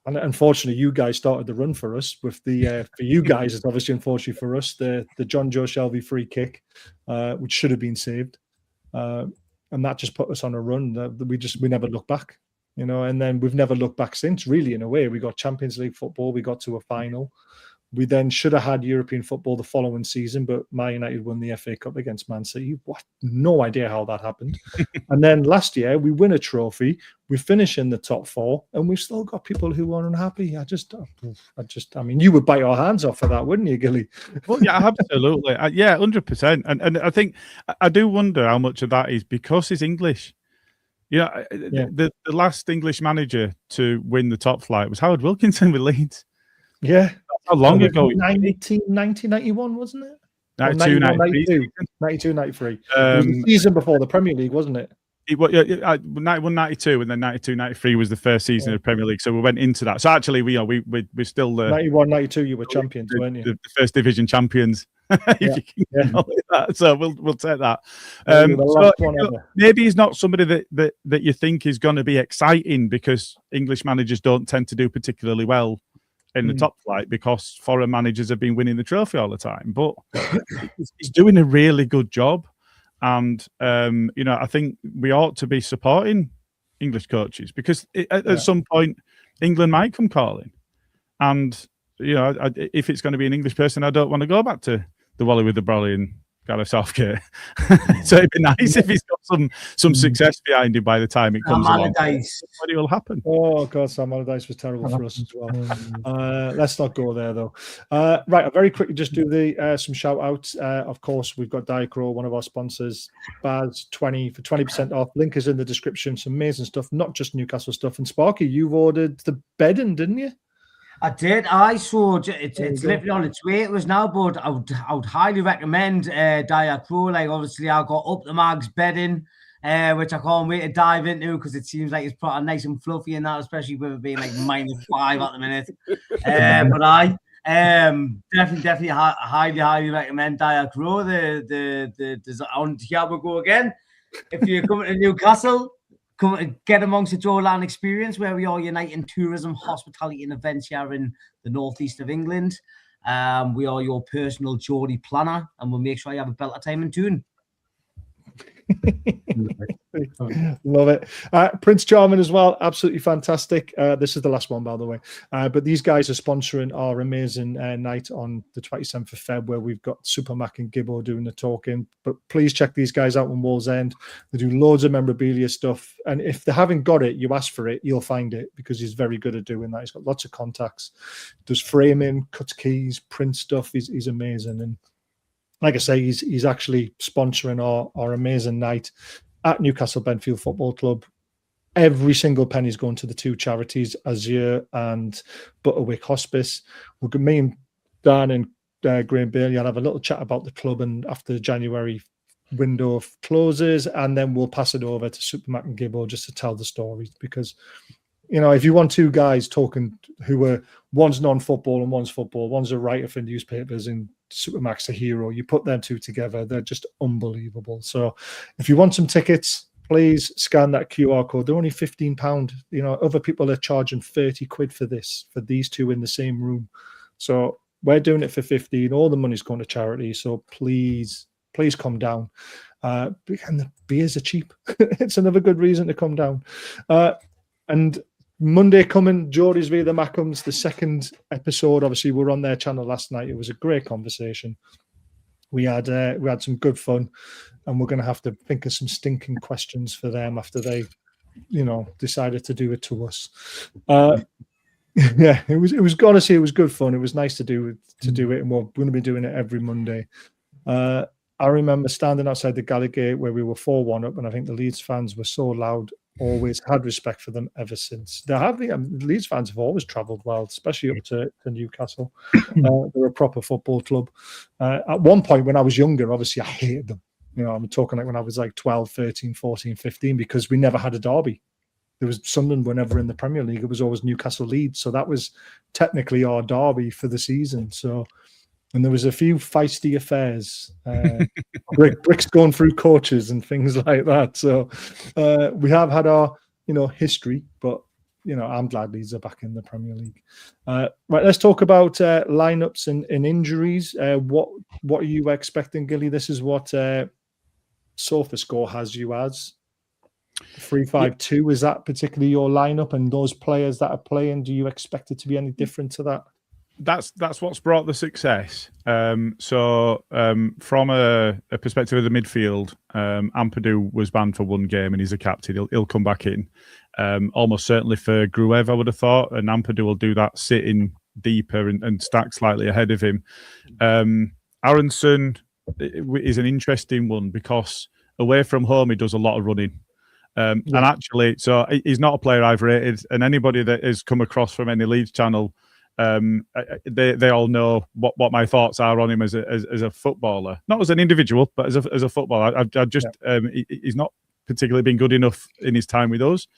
and unfortunately, you guys started the run for us. With the for you guys, it's obviously unfortunately for us, the John Joe Shelby free kick, which should have been saved, and that just put us on a run that we never looked back, you know. And then we've never looked back since. Really, in a way, we got Champions League football, we got to a final. We then should have had European football the following season, but Man United won the FA Cup against Man City. What? No idea how that happened. And then last year, we win a trophy, we finish in the top 4, and we've still got people who are unhappy. I mean, you would bite our hands off for that, wouldn't you, Gilly?
Well, yeah, absolutely. Yeah, 100%. And I think, I do wonder how much of that is because he's English. You know, the last English manager to win the top flight was Howard Wilkinson with Leeds.
Yeah.
How long ago?
1991, wasn't it?
92, 93.
92, 93. It was the season before the Premier League, wasn't it?
It was 91, 92, and then 92, 93 was the first season of Premier League. So we went into that. So actually, we're still
91, 92. You were champions, weren't you?
The first division champions. If you can call it that. So we'll take that. So, maybe he's not somebody that you think is going to be exciting because English managers don't tend to do particularly well in the top flight because foreign managers have been winning the trophy all the time. But he's doing a really good job. And, you know, I think we ought to be supporting English coaches because at some point, England might come calling. And, you know, if it's going to be an English person, I don't want to go back to the Wally with the Brolly and Gareth Southgate. So it'd be nice if he's got some success behind him by the time it comes along. What will happen?
Oh God, Sam Allardyce was terrible for us as well. Let's not go there though. Right, I'll very quickly just do the some shout outs. Of course, we've got Diacro, one of our sponsors, Baz 20 for 20% off. Link is in the description. Some amazing stuff, not just Newcastle stuff. And Sparky, you've ordered the bedding, didn't you?
I did. I saw it's literally on its way. It was now, but I would highly recommend Diacro. Like obviously, I got Up the Mags bedding, which I can't wait to dive into because it seems like it's probably nice and fluffy and that, especially with it being like -5 at the minute. But I definitely highly recommend Diacro. The on here we go again. If you're coming to Newcastle, come and get amongst the Joyland experience where we are uniting tourism, hospitality and events here in the northeast of England. We are your personal Geordie planner and we'll make sure you have a better time in Toon.
Love it. Prince Charming as well, absolutely fantastic. This is the last one, by the way, but these guys are sponsoring our amazing night on the 27th of Feb where we've got Super Mac and Gibbo doing the talking. But please check these guys out on Wall's End. They do loads of memorabilia stuff, and if they haven't got it, you ask for it, you'll find it because he's very good at doing that. He's got lots of contacts, does framing, cuts keys, print stuff. He's amazing. And like I say, he's actually sponsoring our amazing night at Newcastle Benfield Football Club. Every single penny's going to the 2 charities, Azure and Butterwick Hospice. Me and Dan and Graham Bailey will have a little chat about the club, and after the January window closes, and then we'll pass it over to Supermac and Gibbo just to tell the stories. Because, you know, if you want 2 guys talking who are one's non-football and one's football, one's a writer for newspapers and Supermax, a hero. You put them two together, they're just unbelievable. So if you want some tickets, please scan that QR code. They're only £15. You know, other people are charging 30 quid for these two in the same room. So we're doing it for 15. All the money's going to charity. So please come down. And the beers are cheap. It's another good reason to come down. And Monday coming, Geordie's v the Mackhams, the second episode. Obviously, we were on their channel last night. It was a great conversation. We had some good fun, and we're going to have to think of some stinking questions for them after they, decided to do it to us. Yeah, it was honestly, it was good fun. It was nice to do it, and we're going to be doing it every Monday. I remember standing outside the Galley Gate where we were 4-1 up, and I think the Leeds fans were so loud. Always had respect for them ever since. Leeds fans have always travelled well, especially up to Newcastle. They're a proper football club. At one point when I was younger, obviously I hated them. I'm talking like when I was like 12, 13, 14, 15, because we never had a derby. There was Sunderland were never in the Premier League. It was always Newcastle Leeds. So that was technically our derby for the season. And there was a few feisty affairs, bricks going through coaches and things like that. So we have had our, history, but, I'm glad Leeds are back in the Premier League. Right, let's talk about lineups and injuries. What are you expecting, Gilly? This is what SofaScore has you as. 3-5-2, is that particularly your lineup? And those players that are playing, do you expect it to be any different to that?
That's what's brought the success. From a perspective of the midfield, Ampadu was banned for one game and he's a captain. He'll come back in. Almost certainly for Gruev, I would have thought, and Ampadu will do that sitting deeper and stack slightly ahead of him. Aronson is an interesting one because away from home he does a lot of running. And actually, so he's not a player I've rated, and anybody that has come across from any Leeds channel, they all know what my thoughts are on him as a footballer, not as an individual, but as a footballer. He's not particularly been good enough in his time with us,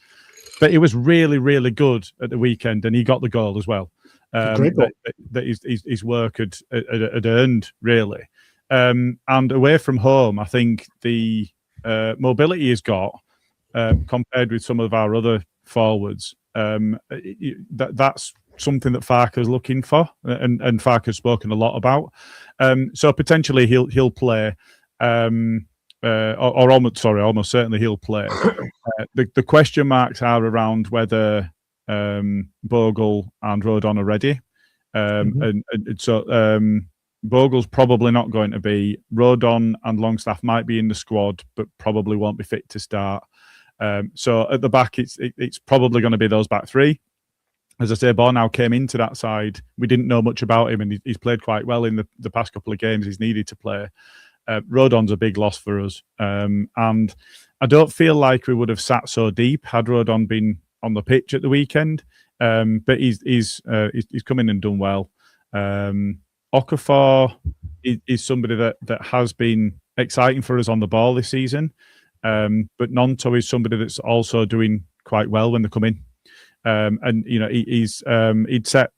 but he was really, really good at the weekend, and he got the goal as well. That his work had earned, really. And away from home, I think the mobility he's got compared with some of our other forwards, that's something that Farke's looking for, and Farke's spoken a lot about. So potentially he'll play, almost certainly he'll play. The question marks are around whether Bogle and Rodon are ready, and so Bogle's probably not going to be. Rodon and Longstaff might be in the squad, but probably won't be fit to start. So at the back, it's probably going to be those back three. As I say, Bornau came into that side. We didn't know much about him, and he's played quite well in the past couple of games he's needed to play. Rodon's a big loss for us. And I don't feel like we would have sat so deep had Rodon been on the pitch at the weekend. But he's come in and done well. Okafor is somebody that has been exciting for us on the ball this season. But Nonto is somebody that's also doing quite well when they come in. And he'd set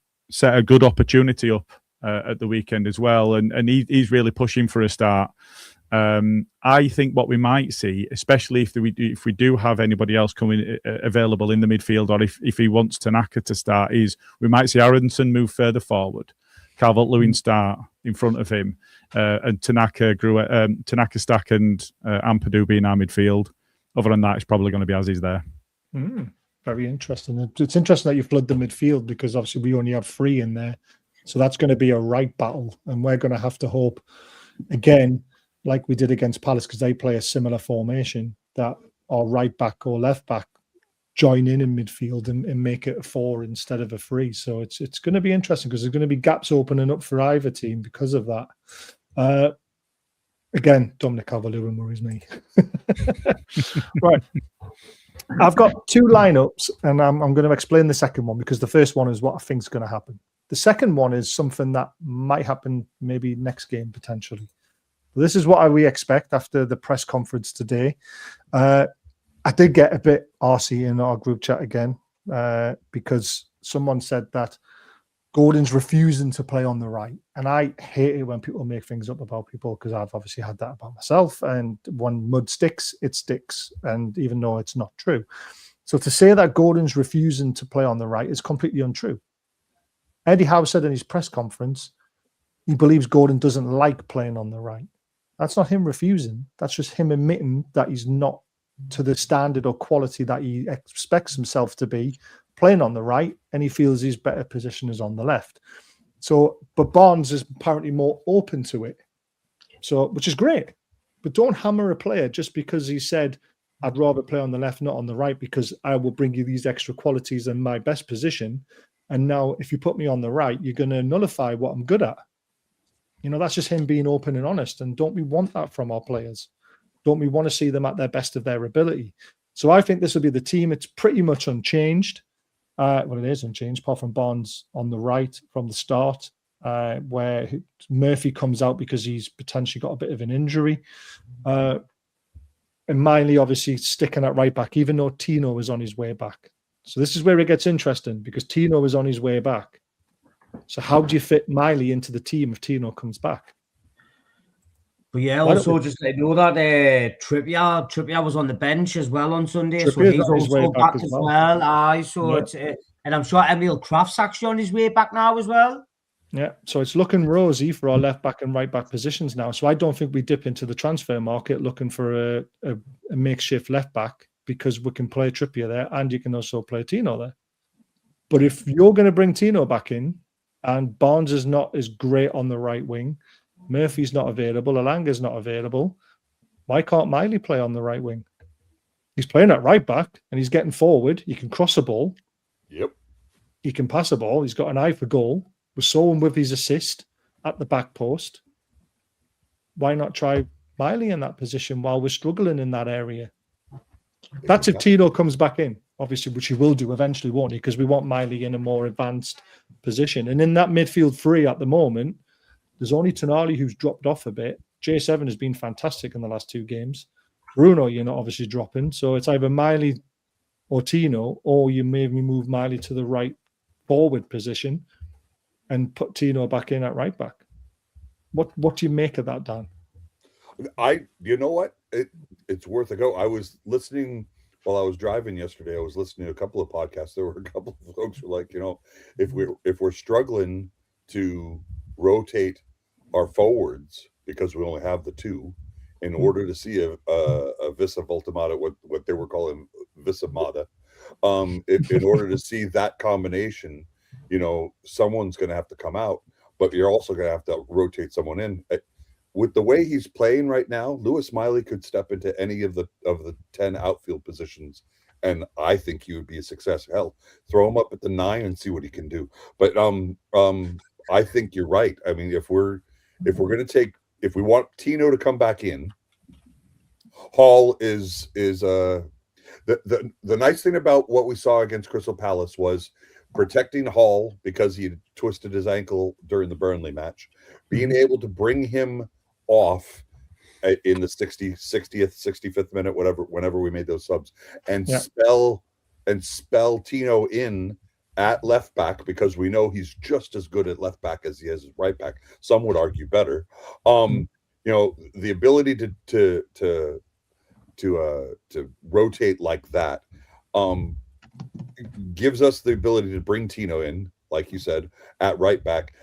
a good opportunity up at the weekend as well, and he's really pushing for a start. I think what we might see, especially if we do have anybody else coming available in the midfield, or if he wants Tanaka to start, is we might see Aronson move further forward, Calvert-Lewin start in front of him, and Tanaka Stack and Ampadu be in our midfield. Other than that, it's probably going to be as is there.
Very interesting. It's interesting that you flood the midfield, because obviously we only have 3 in there. So that's going to be a right battle. And we're going to have to hope, again, like we did against Palace, because they play a similar formation, that our right back or left back join in midfield and make it a 4 instead of a 3. So it's going to be interesting, because there's going to be gaps opening up for either team because of that. Again, Dominic Calvert-Lewin worries me. Right. I've got 2 lineups, and I'm going to explain the second one, because the first one is what I think is going to happen. The second one is something that might happen maybe next game, potentially. This is what we expect after the press conference today. I did get a bit arsey in our group chat again, because someone said that Gordon's refusing to play on the right. And I hate it when people make things up about people, because I've obviously had that about myself. And when mud sticks, it sticks. And even though it's not true. So to say that Gordon's refusing to play on the right is completely untrue. Eddie Howe said in his press conference, he believes Gordon doesn't like playing on the right. That's not him refusing. That's just him admitting that he's not to the standard or quality that he expects himself to be playing on the right, and he feels his better position is on the left. So, but Barnes is apparently more open to it. So, which is great. But don't hammer a player just because he said, I'd rather play on the left, not on the right, because I will bring you these extra qualities in my best position. And now if you put me on the right, you're going to nullify what I'm good at. You know, that's just him being open and honest. And don't we want that from our players? Don't we want to see them at their best of their ability? So I think this will be the team. It's pretty much unchanged. Well, it is unchanged, apart from Barnes on the right from the start, where Murphy comes out because he's potentially got a bit of an injury. And Miley obviously sticking at right back, even though Tino is on his way back. So this is where it gets interesting, because Tino is on his way back. So how do you fit Miley into the team if Tino comes back?
But yeah, also just I know that Trippier was on the bench as well on Sunday, so
Trippier's
he's
on his way
also
back
back
as
as
well.
well. Aye, so
Yeah.
it's and I'm sure Emil Kraft's actually on his way back now as well.
Yeah, so it's looking rosy for our left back and right back positions now. So I don't think we dip into the transfer market looking for a makeshift left back, because we can play Trippier there and you can also play Tino there. But if you're going to bring Tino back in and Barnes is not as great on the right wing, Murphy's not available, Alanga's not available, why can't Miley play on the right wing? He's playing at right back and he's getting forward. He can cross a ball.
Yep.
He can pass a ball. He's got an eye for goal. We saw him with his assist at the back post. Why not try Miley in that position while we're struggling in that area? That's if Tino comes back in, obviously, which he will do eventually, won't he? Because we want Miley in a more advanced position. And in that midfield three at the moment, there's only Tonali who's dropped off a bit. J7 has been fantastic in the last two games. Bruno, you're not obviously dropping. So it's either Miley or Tino, or you maybe move Miley to the right forward position and put Tino back in at right back. What do you make of that, Dan?
You know what? It's worth a go. I was listening while I was driving yesterday. I was listening to a couple of podcasts. There were a couple of folks who were like, if we're struggling to rotate our forwards because we only have the two, in order to see a Visa Voltamata, what they were calling Visa Mata, in order to see that combination, someone's going to have to come out, but you're also going to have to rotate someone in. With the way he's playing right now, Lewis Miley could step into any of the 10 outfield positions, and I think he would be a success. Hell, throw him up at the 9 and see what he can do. But I think you're right. I mean, if we want Tino to come back in, Hall is the nice thing about what we saw against Crystal Palace was protecting Hall because he had twisted his ankle during the Burnley match, being able to bring him off in the 60th, 65th minute, whenever we made those subs, and spell Tino in at left back, because we know he's just as good at left back as he is at right back. Some would argue better. The ability to rotate like that gives us the ability to bring Tino in, like you said, at right back.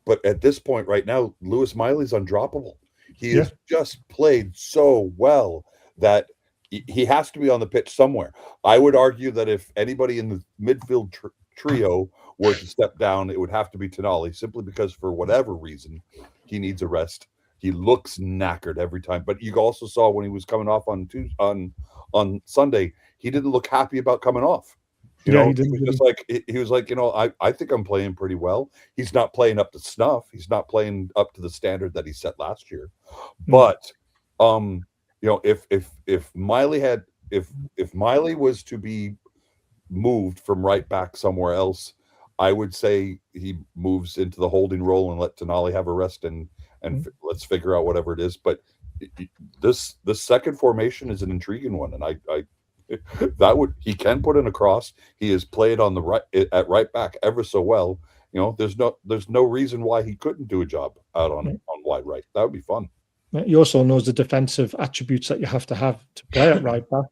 But at this point right now, Lewis Miley's undroppable. He has just played so well that he has to be on the pitch somewhere. I would argue that if anybody in the midfield trio were to step down, it would have to be Tonali, simply because for whatever reason he needs a rest. He looks knackered every time. But you also saw when he was coming off on Sunday, he didn't look happy about coming off. He was like, I think I'm playing pretty well. He's not playing up to snuff. He's not playing up to the standard that he set last year. But if Miley was to be moved from right back somewhere else, I would say he moves into the holding role and let Tonali have a rest and let's figure out whatever it is. But this second formation is an intriguing one, and he can put in a cross. He has played on the right at right back ever so well, you know, there's no reason why he couldn't do a job out on wide right. That would be fun.
He also knows the defensive attributes that you have to play at right back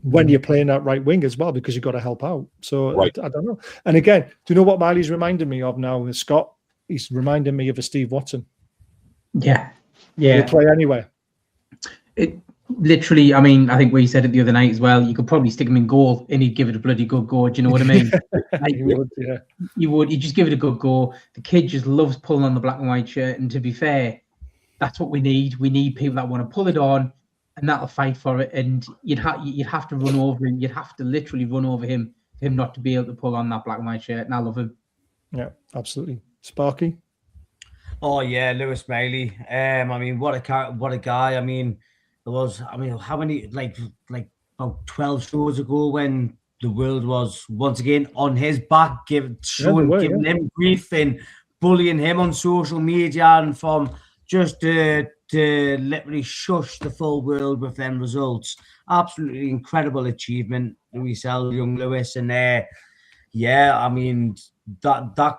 when you're playing that right wing as well, because you've got to help out. So
Right.
I don't know. And again, do you know what Miley's reminding me of now? Scott, he's reminding me of a Steve Watson.
Yeah.
He'll play anywhere.
It literally, I mean, I think we said it the other night as well. You could probably stick him in goal and he'd give it a bloody good go. Do you know what I mean? Like, you would. You just give it a good go. The kid just loves pulling on the black and white shirt. And to be fair, that's what we need. We need people that want to pull it on, and that'll fight for it. And you'd have to run over him. You'd have to literally run over him for him not to be able to pull on that black and white shirt. And I love him.
Yeah, absolutely. Sparky.
Oh yeah, Lewis Miley. I mean, what a guy. I mean, how many like about 12 shows ago when the world was once again on his back, giving him grief and bullying him on social media, and from just to literally shush the full world with them results. Absolutely incredible achievement, young Lewis. And yeah, I mean, that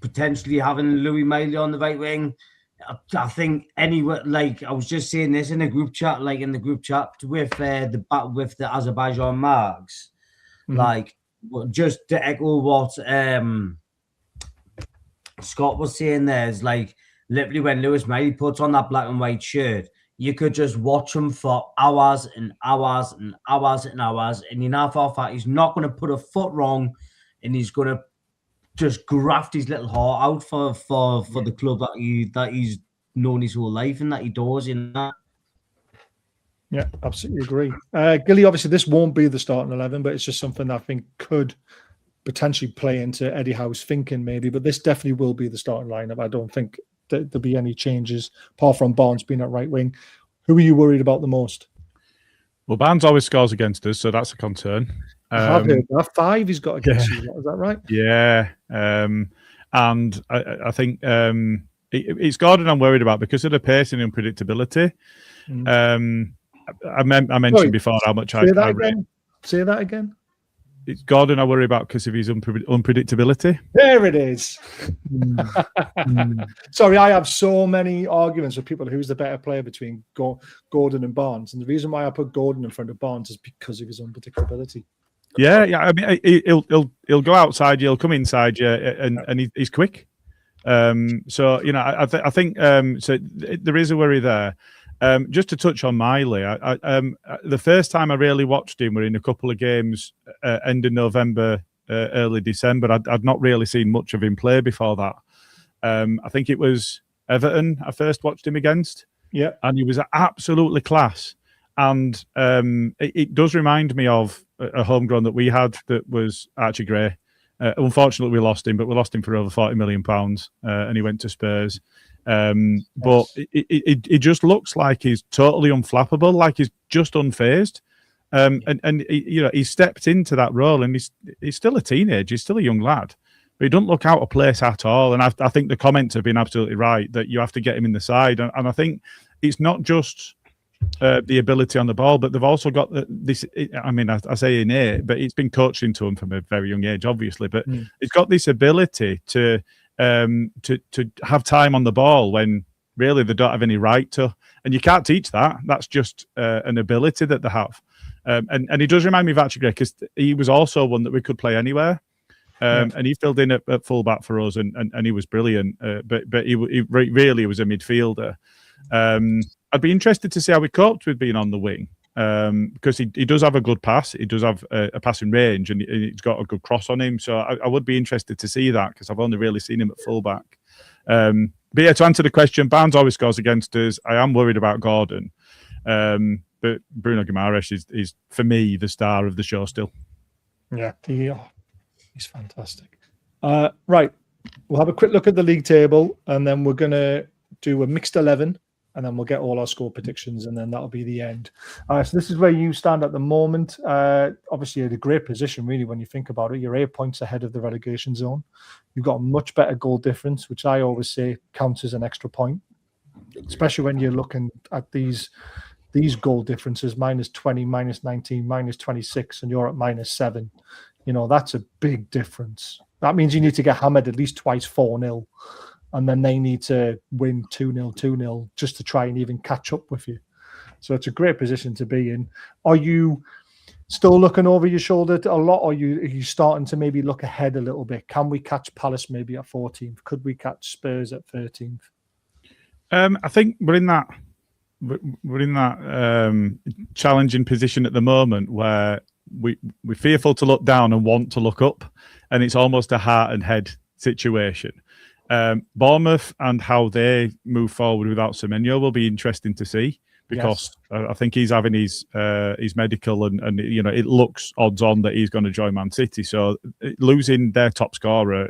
potentially having Louis Miley on the right wing, I think anywhere, like I was just saying this in a group chat, with the Azerbaijan Marks, like just to echo what Scott was saying there, is like literally when Lewis Miley puts on that black and white shirt, you could just watch him for hours and hours and hours and hours, and you know for a fact he's not going to put a foot wrong, and he's going to just graft his little heart out for the club that he's known his whole life and that he does in that.
Yeah, absolutely agree. Gilly, obviously this won't be the starting 11, but it's just something that I think could potentially play into Eddie Howe's thinking maybe, but this definitely will be the starting lineup. I don't think that there'll be any changes apart from Barnes being at right wing. Who are you worried about the most?
Well, Barnes always scores against us, so that's a concern.
I have heard that. 5 he's got against you. Is that right?
Yeah. And I think it's Gordon I'm worried about because of the pace and unpredictability. I mentioned before how much I rate.
Say that again.
It's Gordon I worry about because of his unpredictability.
There it is. Sorry, I have so many arguments with people who's the better player between Gordon and Barnes. And the reason why I put Gordon in front of Barnes is because of his unpredictability.
Yeah. I mean, he'll go outside you, he'll come inside you, and he's quick. So you know, I think so. There is a worry there. Just to touch on Miley, the first time I really watched him were in a couple of games end of November, early December. I'd not really seen much of him play before that. I think it was Everton I first watched him against.
Yeah,
and he was absolutely class. And it does remind me of a homegrown that we had that was Archie Gray. Unfortunately, we lost him, but we lost him for over £40 million, and he went to Spurs. But it just looks like he's totally unflappable, like he's just unfazed. And he stepped into that role, and he's still a teenager, he's still a young lad, but he doesn't look out of place at all. And I think the comments have been absolutely right that you have to get him in the side. And I think it's not just the ability on the ball, but they've also got this. I mean, I say innate, but it's been coached into him from a very young age, obviously. But he's got this ability to have time on the ball when really they don't have any right to, and you can't teach that. That's just an ability that they have. And he does remind me of Archie Gray because he was also one that we could play anywhere. And he filled in at fullback for us, and he was brilliant. But he really was a midfielder. I'd be interested to see how he coped with being on the wing, because he does have a good pass. He does have a passing range, and he's got a good cross on him. So I would be interested to see that because I've only really seen him at fullback. But yeah, to answer the question, Barnes always scores against us. I am worried about Gordon, but Bruno Guimaraes is for me the star of the show still.
Yeah, he's fantastic. Right, we'll have a quick look at the league table, and then we're going to do a mixed 11. And then we'll get all our score predictions, and then that'll be the end. So this is where you stand at the moment. Obviously, you're in a great position, really, when you think about it. You're 8 points ahead of the relegation zone. You've got a much better goal difference, which I always say counts as an extra point, especially when you're looking at these goal differences, -20, -19, -26, and you're at -7. You know, that's a big difference. That means you need to get hammered at least twice 4-0, and then they need to win 2-0, 2-0 just to try and even catch up with you. So it's a great position to be in. Are you still looking over your shoulder a lot, or are you starting to maybe look ahead a little bit? Can we catch Palace maybe at 14th? Could we catch Spurs at 13th?
I think we're in that challenging position at the moment where we're fearful to look down and want to look up, and it's almost a heart and head situation. Bournemouth and how they move forward without Semenyo will be interesting to see, because I think he's having his medical, and it looks odds on that he's going to join Man City. So losing their top scorer,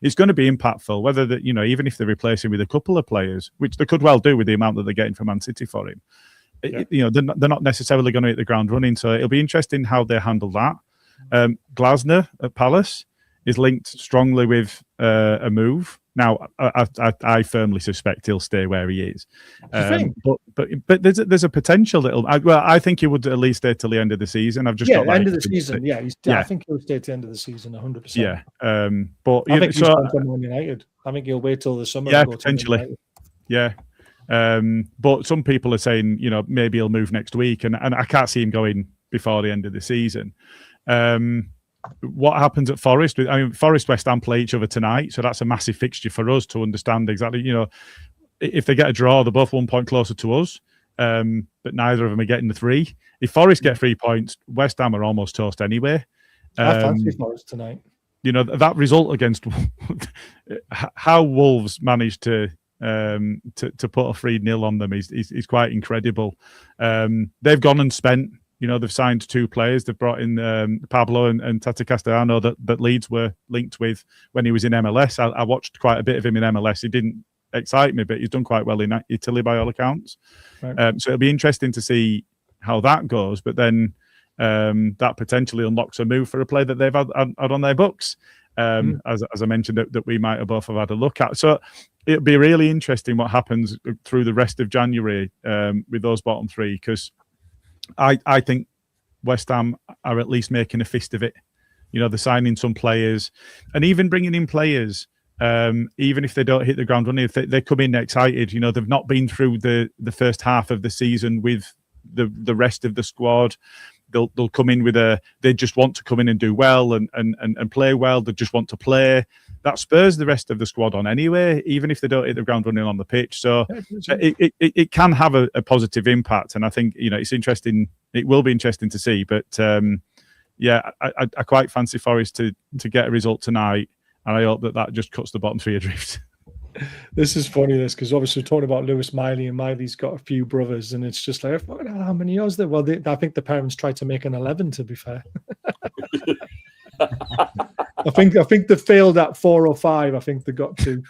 it's going to be impactful. Whether that even if they replace him with a couple of players, which they could well do with the amount that they're getting from Man City for him, they're not necessarily going to hit the ground running. So it'll be interesting how they handle that. Glasner at Palace is linked strongly with a move. Now, I firmly suspect he'll stay where he is, but there's a potential that I think he would at least stay till the end of the season. I've just got
the end of the season. I think he'll stay to the end of the season 100%.
Yeah, but
I think he's going to Man United. I think he'll wait till the summer.
Yeah, potentially. Yeah. But some people are saying, maybe he'll move next week, and I can't see him going before the end of the season. What happens at Forest? Forest West Ham play each other tonight, so that's a massive fixture for us to understand exactly. If they get a draw, they're both 1 point closer to us, but neither of them are getting the 3. If Forest get 3 points, West Ham are almost toast anyway.
I fancy Forest tonight.
That result against how Wolves managed to put a 3-0 on them is quite incredible. They've gone and spent. They've signed 2 players. They've brought in Pablo and Tata Castellano that Leeds were linked with when he was in MLS. I watched quite a bit of him in MLS. He didn't excite me, but he's done quite well in Italy by all accounts. Right. So it'll be interesting to see how that goes. But then that potentially unlocks a move for a player that they've had on their books, as I mentioned, that we might have both have had a look at. So it'll be really interesting what happens through the rest of January with those bottom 3, because I think West Ham are at least making a fist of it. They're signing some players, and even bringing in players, even if they don't hit the ground running, if they come in excited. They've not been through the first half of the season with the rest of the squad. They'll come in with they just want to come in and do well and play well. They just want to play. That spurs the rest of the squad on anyway, even if they don't hit the ground running on the pitch. So it can have a positive impact, and I think it's interesting. It will be interesting to see. But I quite fancy Forest to get a result tonight, and I hope that just cuts the bottom 3 adrift.
This is funny, because obviously we're talking about Lewis Miley, and Miley's got a few brothers, and it's just like, how many are there? Well, I think the parents tried to make an 11, to be fair. I think they failed at 4 or 5. I think they got 2.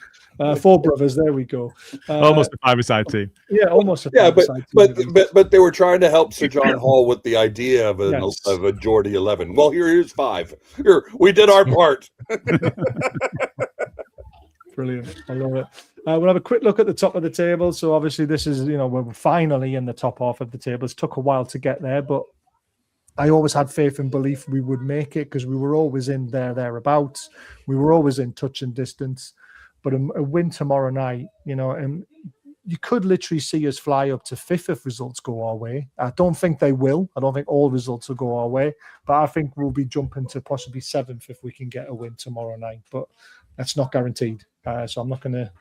4 brothers. There we go.
Almost a 5-a-side team.
Yeah, almost a
5-a-side team. But they were trying to help Sir John Hall with the idea of a Geordie 11. Well, here's 5. Here, we did our part.
Brilliant. I love it. We'll have a quick look at the top of the table. So obviously this is, we're finally in the top half of the table. It took a while to get there, but I always had faith and belief we would make it, because we were always in thereabouts. We were always in touch and distance. But a win tomorrow night, and you could literally see us fly up to 5th if results go our way. I don't think they will. I don't think all results will go our way, but I think we'll be jumping to possibly 7th if we can get a win tomorrow night. But that's not guaranteed. So I'm not going to,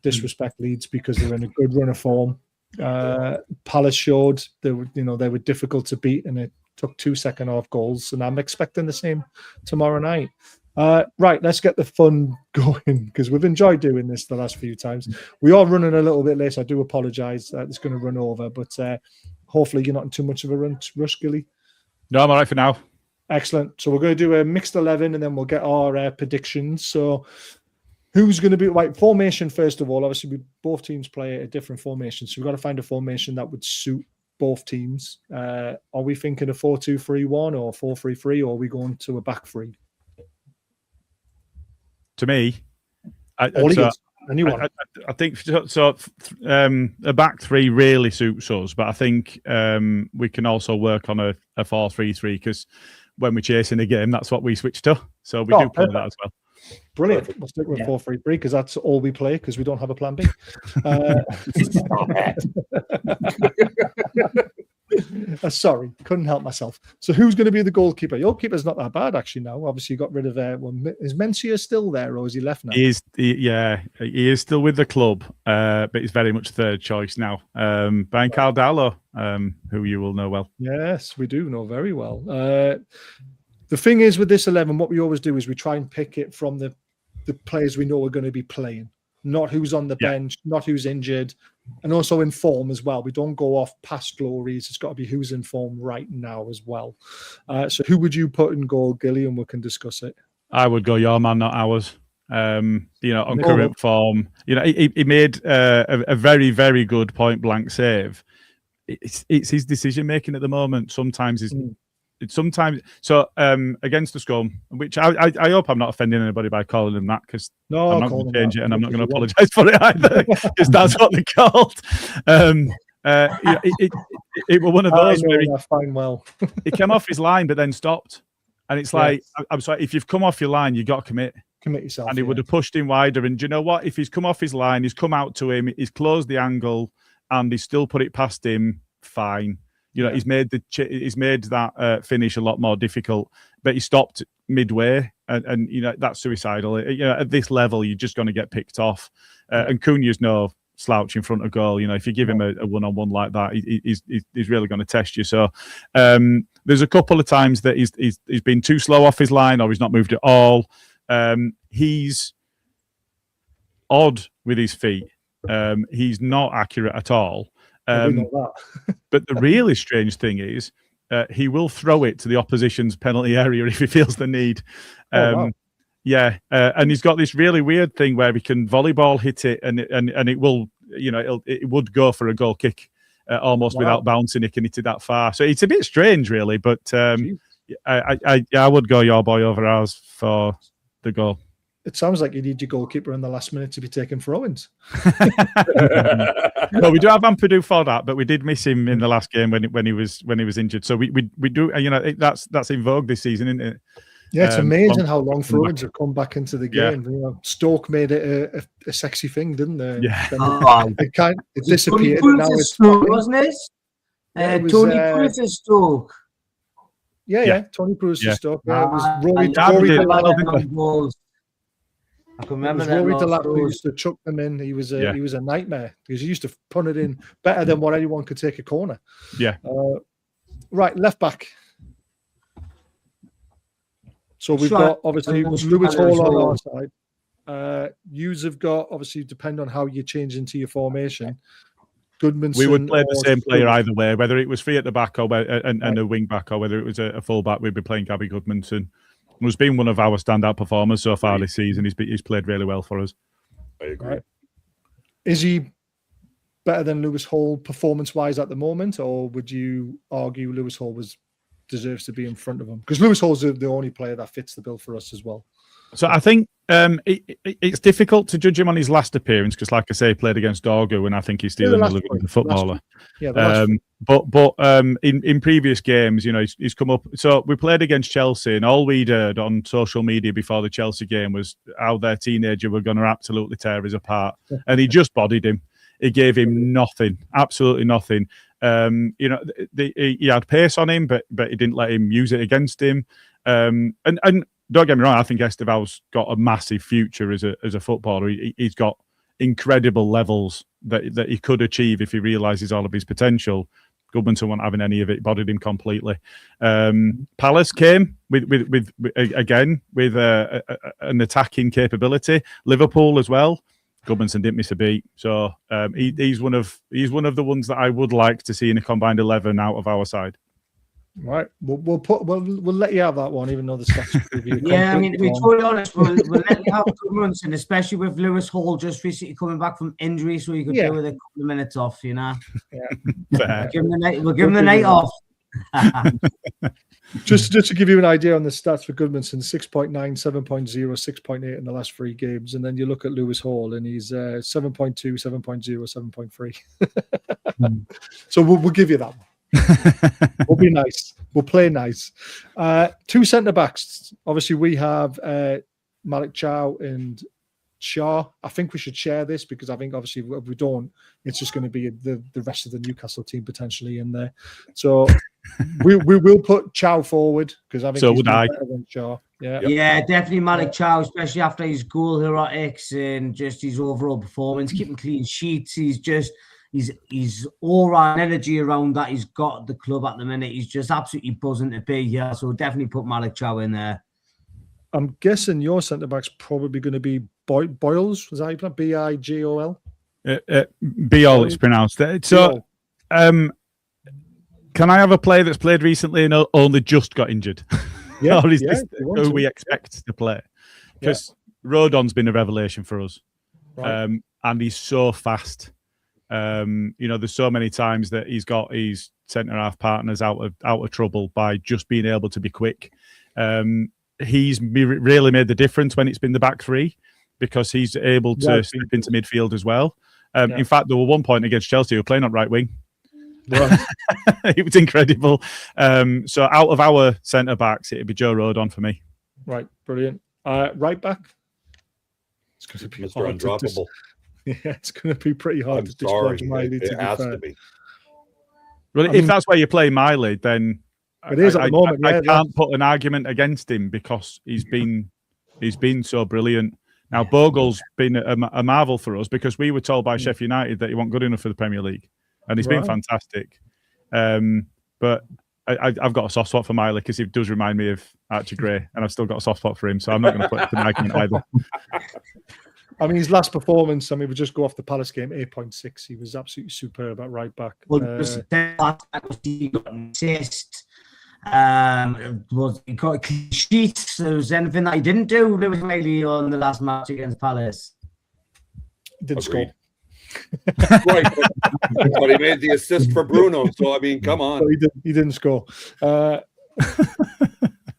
disrespect Leeds because they're in a good run of form. Palace showed they were difficult to beat, and it took 2 second-half goals, and I'm expecting the same tomorrow night. Right, let's get the fun going, because we've enjoyed doing this the last few times. We are running a little bit late, so I do apologise. It's going to run over, but hopefully you're not in too much of a rush, Gilly.
No, I'm all right for now.
Excellent. So we're going to do a mixed 11, and then we'll get our predictions. So who's going to be formation? First of all, obviously both teams play a different formation, so we've got to find a formation that would suit both teams. Are we thinking a 4-2-3-1 or 4-3-3, or are we going to a back 3?
To me, I think so. A back 3 really suits us, but I think we can also work on a 4-3-3, because when we're chasing a game, that's what we switch to. So we do play that as well.
Brilliant. We'll stick with 4-3-3 because that's all we play because we don't have a plan B. Sorry, couldn't help myself. So who's going to be the goalkeeper? Your keeper's not that bad actually now. Obviously, you got rid of is Mencia still there or is he left now?
He is still with the club, but he's very much third choice now. Brian Caldallo, who you will know well.
Yes, we do know very well. The thing is with this 11, what we always do is we try and pick it from the players we know are going to be playing, not who's on the bench, not who's injured, and also in form as well. We don't go off past glories. It's got to be who's in form right now as well. So who would you put in goal, Gilly, and we can discuss it?
I would go your man, not ours. On current form, he made a very, very good point blank save. It's his decision making at the moment. Sometimes against the Scum, which I hope I'm not offending anybody by calling them that, because I'm not going to change it and I'm not going to apologise for it either, because that's what they're called. It was one of those where he came off his line but then stopped, and it's like, I'm sorry, if you've come off your line, you got to commit yourself, and he would have pushed him wider. And do you know what? If he's come off his line, he's come out to him, he's closed the angle, and he's still put it past him, fine. He's made that finish a lot more difficult, but he stopped midway, and that's suicidal. At this level, you're just going to get picked off. And Cunha's no slouch in front of goal. If you give him a one-on-one like that, he's really going to test you. So there's a couple of times that he's been too slow off his line, or he's not moved at all. He's odd with his feet. He's not accurate at all. But the really strange thing is he will throw it to the opposition's penalty area if he feels the need. And he's got this really weird thing where he can volleyball hit it, and it will, it would go for a goal kick almost without bouncing. It can hit it that far. So it's a bit strange, really. But I would go your boy over ours for the goal.
It sounds like you need your goalkeeper in the last minute to be taking throw-ins.
No, we do have Ampadu for that, but we did miss him in the last game when he was injured. So we do, that's in vogue this season, isn't it?
Yeah, it's amazing how long throw-ins have come back into the game. Stoke made it a sexy thing, didn't they?
Yeah,
it disappeared.
Now it's Stoke, wasn't it? Tony Cruz Stoke.
Yeah, Tony Cruz Stoke. Yeah, it was Rory. I can remember that. Rory Delap used to chuck them in. He was a nightmare because he used to punt it in better than what anyone could take a corner.
Yeah.
Right, left back. So we've got obviously Lewis Hall on our side. Yous have got, obviously, depend on how you change into your formation. Goodmanson.
We would play the same player either way, whether it was free at the back or and a wing back, or whether it was a full back. We'd be playing Gabby Goodmanson. Who's been one of our standout performers so far this season. He's played really well for us.
I agree.
Right. Is he better than Lewis Hall performance-wise at the moment, or would you argue Lewis Hall deserves to be in front of him? Because Lewis Hall's the only player that fits the bill for us as well.
So I think it's difficult to judge him on his last appearance because, like I say, he played against Dorgu, and I think he's still another footballer. But in previous games, he's come up. So we played against Chelsea, and all we'd heard on social media before the Chelsea game was how their teenager were going to absolutely tear us apart, and he just bodied him. He gave him nothing, absolutely nothing. He had pace on him, but he didn't let him use it against him. And don't get me wrong, I think Esteval's got a massive future as a footballer. He's got incredible levels that he could achieve if he realises all of his potential. Goodmanson wasn't having any of it, bodied him completely. Palace came with an attacking capability. Liverpool as well. Goodmanson didn't miss a beat. So he's one of the ones that I would like to see in a combined 11 out of our side.
Right, we'll let you have that one, even though the stats.
Yeah, I mean, to be totally honest, we'll let you have Goodmanson, especially with Lewis Hall just recently coming back from injury, so he could do with a couple of minutes off, Yeah, we'll give him the night off.
just to give you an idea on the stats for Goodmanson: 6.9, 7.0, 6.8 in the last 3 games, and then you look at Lewis Hall, and he's 7.2, 7.0, 7.3. So we'll give you that one. We'll be nice. We'll play nice. Two centre backs. Obviously, we have Malik Chow and Shaw. I think we should share this because I think obviously if we don't, it's just going to be the rest of the Newcastle team potentially in there. So we will put Chow forward because I think
so
he's
would I.
better than Shaw. Yeah,
Yeah, definitely Malik Chow, especially after his goal heroics and just his overall performance, keeping clean sheets. He's all-round energy around that he's got at the club at the minute. He's just absolutely buzzing to be here. So definitely put Malik Chow in there.
I'm guessing your centre back's probably going to be Boyles. Was that Bigol?
Biol, it's pronounced. So, can I have a player that's played recently and only just got injured?
Yeah,
or is this who we expect to play? Because Rodon's been a revelation for us,
right.
And he's so fast. There's so many times that he's got his centre half partners out of trouble by just being able to be quick. He's really made the difference when it's been the back three because he's able to step into midfield as well. In fact, there was one point against Chelsea who were playing on right wing.
Right.
It was incredible. So out of our centre backs, it'd be Joe Rodon for me.
Right, brilliant. Right back. It's going to be
Mr. Undroppable.
Yeah, it's going to be pretty hard to dislodge Miley.
It has to be.
Well, if that's where you play Miley, then
it is at the moment.
I can't put an argument against him because he's been so brilliant. Now Bogle's been a marvel for us because we were told by Sheffield United that he wasn't good enough for the Premier League, and he's been fantastic. But I've got a soft spot for Miley because he does remind me of Archie Gray, and I've still got a soft spot for him, so I'm not going to put an argument either.
I mean, his last performance, we just go off the Palace game, 8.6. He was absolutely superb at right back.
Well, he got an assist. He got a clean sheet. So there was anything that he didn't do, Lewis Bailey, on the last match against Palace.
Didn't score.
Right, but he made the assist for Bruno. So I mean, come on.
No, he didn't score. I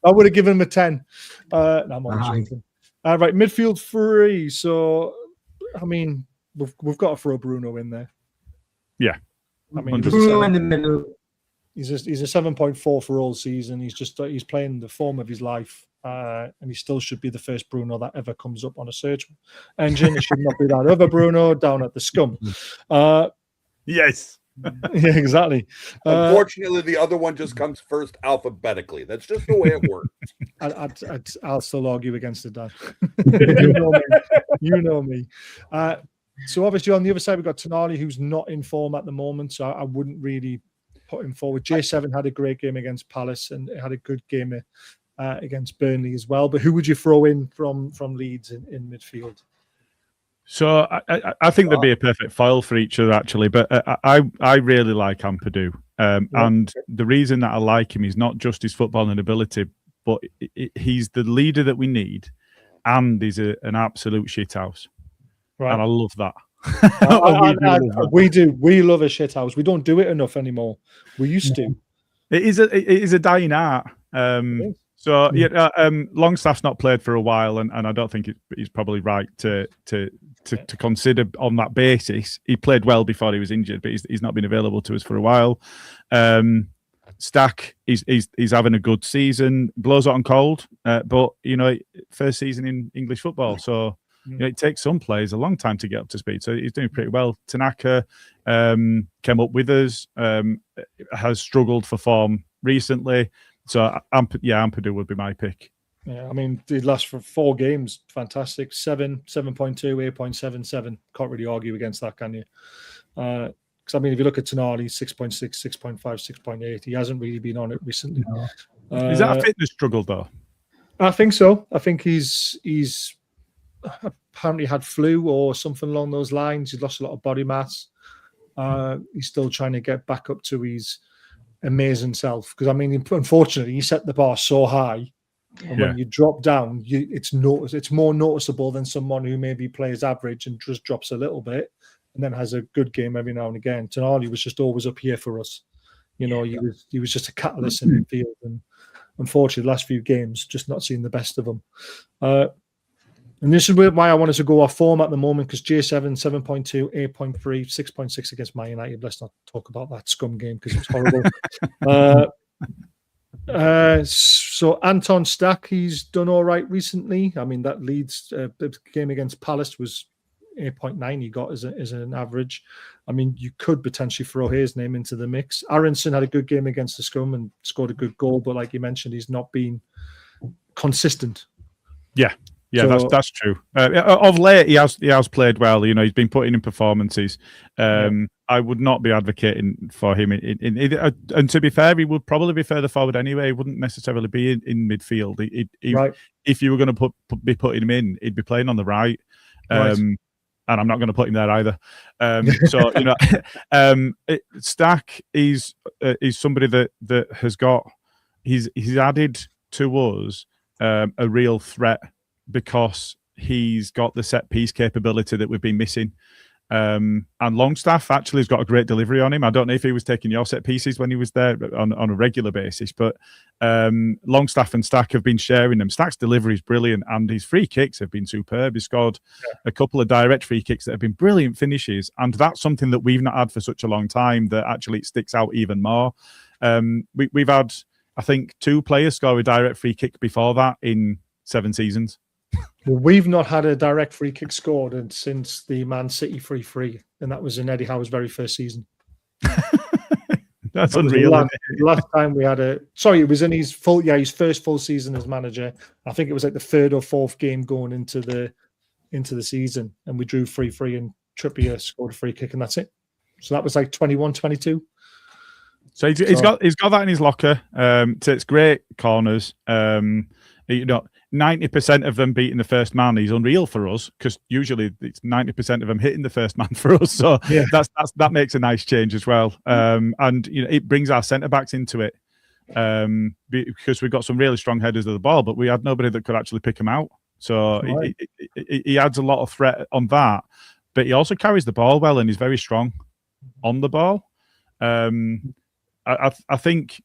would have given him a 10. No, I'm only joking. Right, midfield three. So, I mean, we've got to throw Bruno in there.
Yeah,
I mean,
Bruno in the middle.
He's a 7.4 for all season. He's playing the form of his life, and he still should be the first Bruno that ever comes up on a search engine. It should not be that other Bruno down at the scum.
Yes.
Yeah, exactly.
Unfortunately, the other one just comes first alphabetically. That's just the way it works.
I'll still argue against it, Dan. You know me. So obviously on the other side we've got Tonali, who's not in form at the moment. So I wouldn't really put him forward. J7 had a great game against Palace and had a good game against Burnley as well. But who would you throw in from Leeds in midfield?
So I think there'd be a perfect foil for each other, actually. But I really like Ampadu. And the reason that I like him is not just his footballing ability, but he's the leader that we need. And he's an absolute shithouse. Right. And I love that.
We do. We love a shithouse. We don't do it enough anymore. We used to.
It is a dying art. So Longstaff's not played for a while, and I don't think he's probably right to consider on that basis. He played well before he was injured, but he's not been available to us for a while. Stack, he's having a good season. Blows hot and cold, but first season in English football, so it takes some players a long time to get up to speed. So he's doing pretty well. Tanaka came up with us, has struggled for form recently. So, Ampadu would be my pick.
Yeah, I mean, he lasts for 4 games. Fantastic. 7, 7.2, 8.77. Can't really argue against that, can you? Because, if you look at Tonali, 6.6, 6.5, 6.8. He hasn't really been on it recently.
No. Is that a fitness struggle, though?
I think so. I think he's apparently had flu or something along those lines. He's lost a lot of body mass. He's still trying to get back up to his amazing self, because unfortunately he set the bar so high, and when you drop down, it's more noticeable than someone who maybe plays average and just drops a little bit and then has a good game every now and again. Tonali was just always up here for us. He was just a catalyst in the field, and unfortunately the last few games just not seeing the best of him. And this is why I wanted to go off form at the moment, because J7, 7.2, 8.3, 6.6 against Man United. Let's not talk about that scum game because it was horrible. So Anton Stack, he's done all right recently. I mean, that Leeds game against Palace was 8.9 he got as an average. I mean, you could potentially throw his name into the mix. Aronson had a good game against the scrum and scored a good goal, but like you mentioned, he's not been consistent.
Yeah. Yeah,
So,
that's true. Of late, he has played well. You know, he's been putting in performances. I would not be advocating for him. And to be fair, he would probably be further forward anyway. He wouldn't necessarily be in midfield.
right.
If you were going to be putting him in, he'd be playing on the right. And I'm not going to put him there either. So you know, Stack is somebody that has got he's added to us a real threat, because he's got the set piece capability that we've been missing. And Longstaff actually has got a great delivery on him. I don't know if he was taking your set pieces when he was there on a regular basis, but Longstaff and Stack have been sharing them. Stack's delivery is brilliant, and his free kicks have been superb. He scored a couple of direct free kicks that have been brilliant finishes, and that's something that we've not had for such a long time that actually it sticks out even more. We've had, I think, 2 players score a direct free kick before that in 7 seasons.
Well, we've not had a direct free kick scored since the Man City 3-3, and that was in Eddie Howe's very first season.
That's unreal.
Last time we had it was in his first full season as manager. I think it was like the 3rd or 4th game going into the season, and we drew 3-3, and Trippier scored a free kick, and that's it. So that was like 21-22.
So he's got that in his locker. Takes great corners. You know, 90% of them beating the first man is unreal for us, because usually it's 90% of them hitting the first man for us. So yeah, that makes a nice change as well. And you know, it brings our centre backs into it, because we've got some really strong headers of the ball, but we had nobody that could actually pick them out. So right. He adds a lot of threat on that, but he also carries the ball well, and he's very strong on the ball. I think.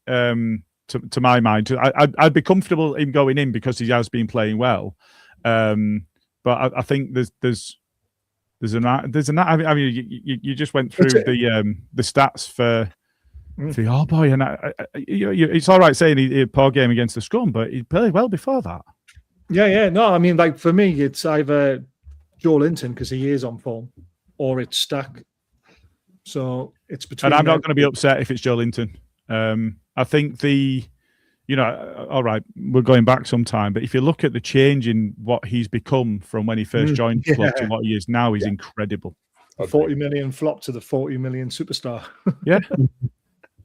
To my mind, I'd be comfortable in going in because he has been playing well, but I think there's an. I mean, you just went through the stats for your boy, and it's all right saying he had a poor game against the scrum, but he played well before that. Yeah.
No, I mean, like for me, it's either Joe Linton because he is on form, or it's Stack. So it's between.
And I'm not going to be upset if it's Joe Linton. I think all right, we're going back some time, but if you look at the change in what he's become from when he first joined the club to what he is now, he's incredible.
A 40 million flop to the 40 million superstar.
Yeah.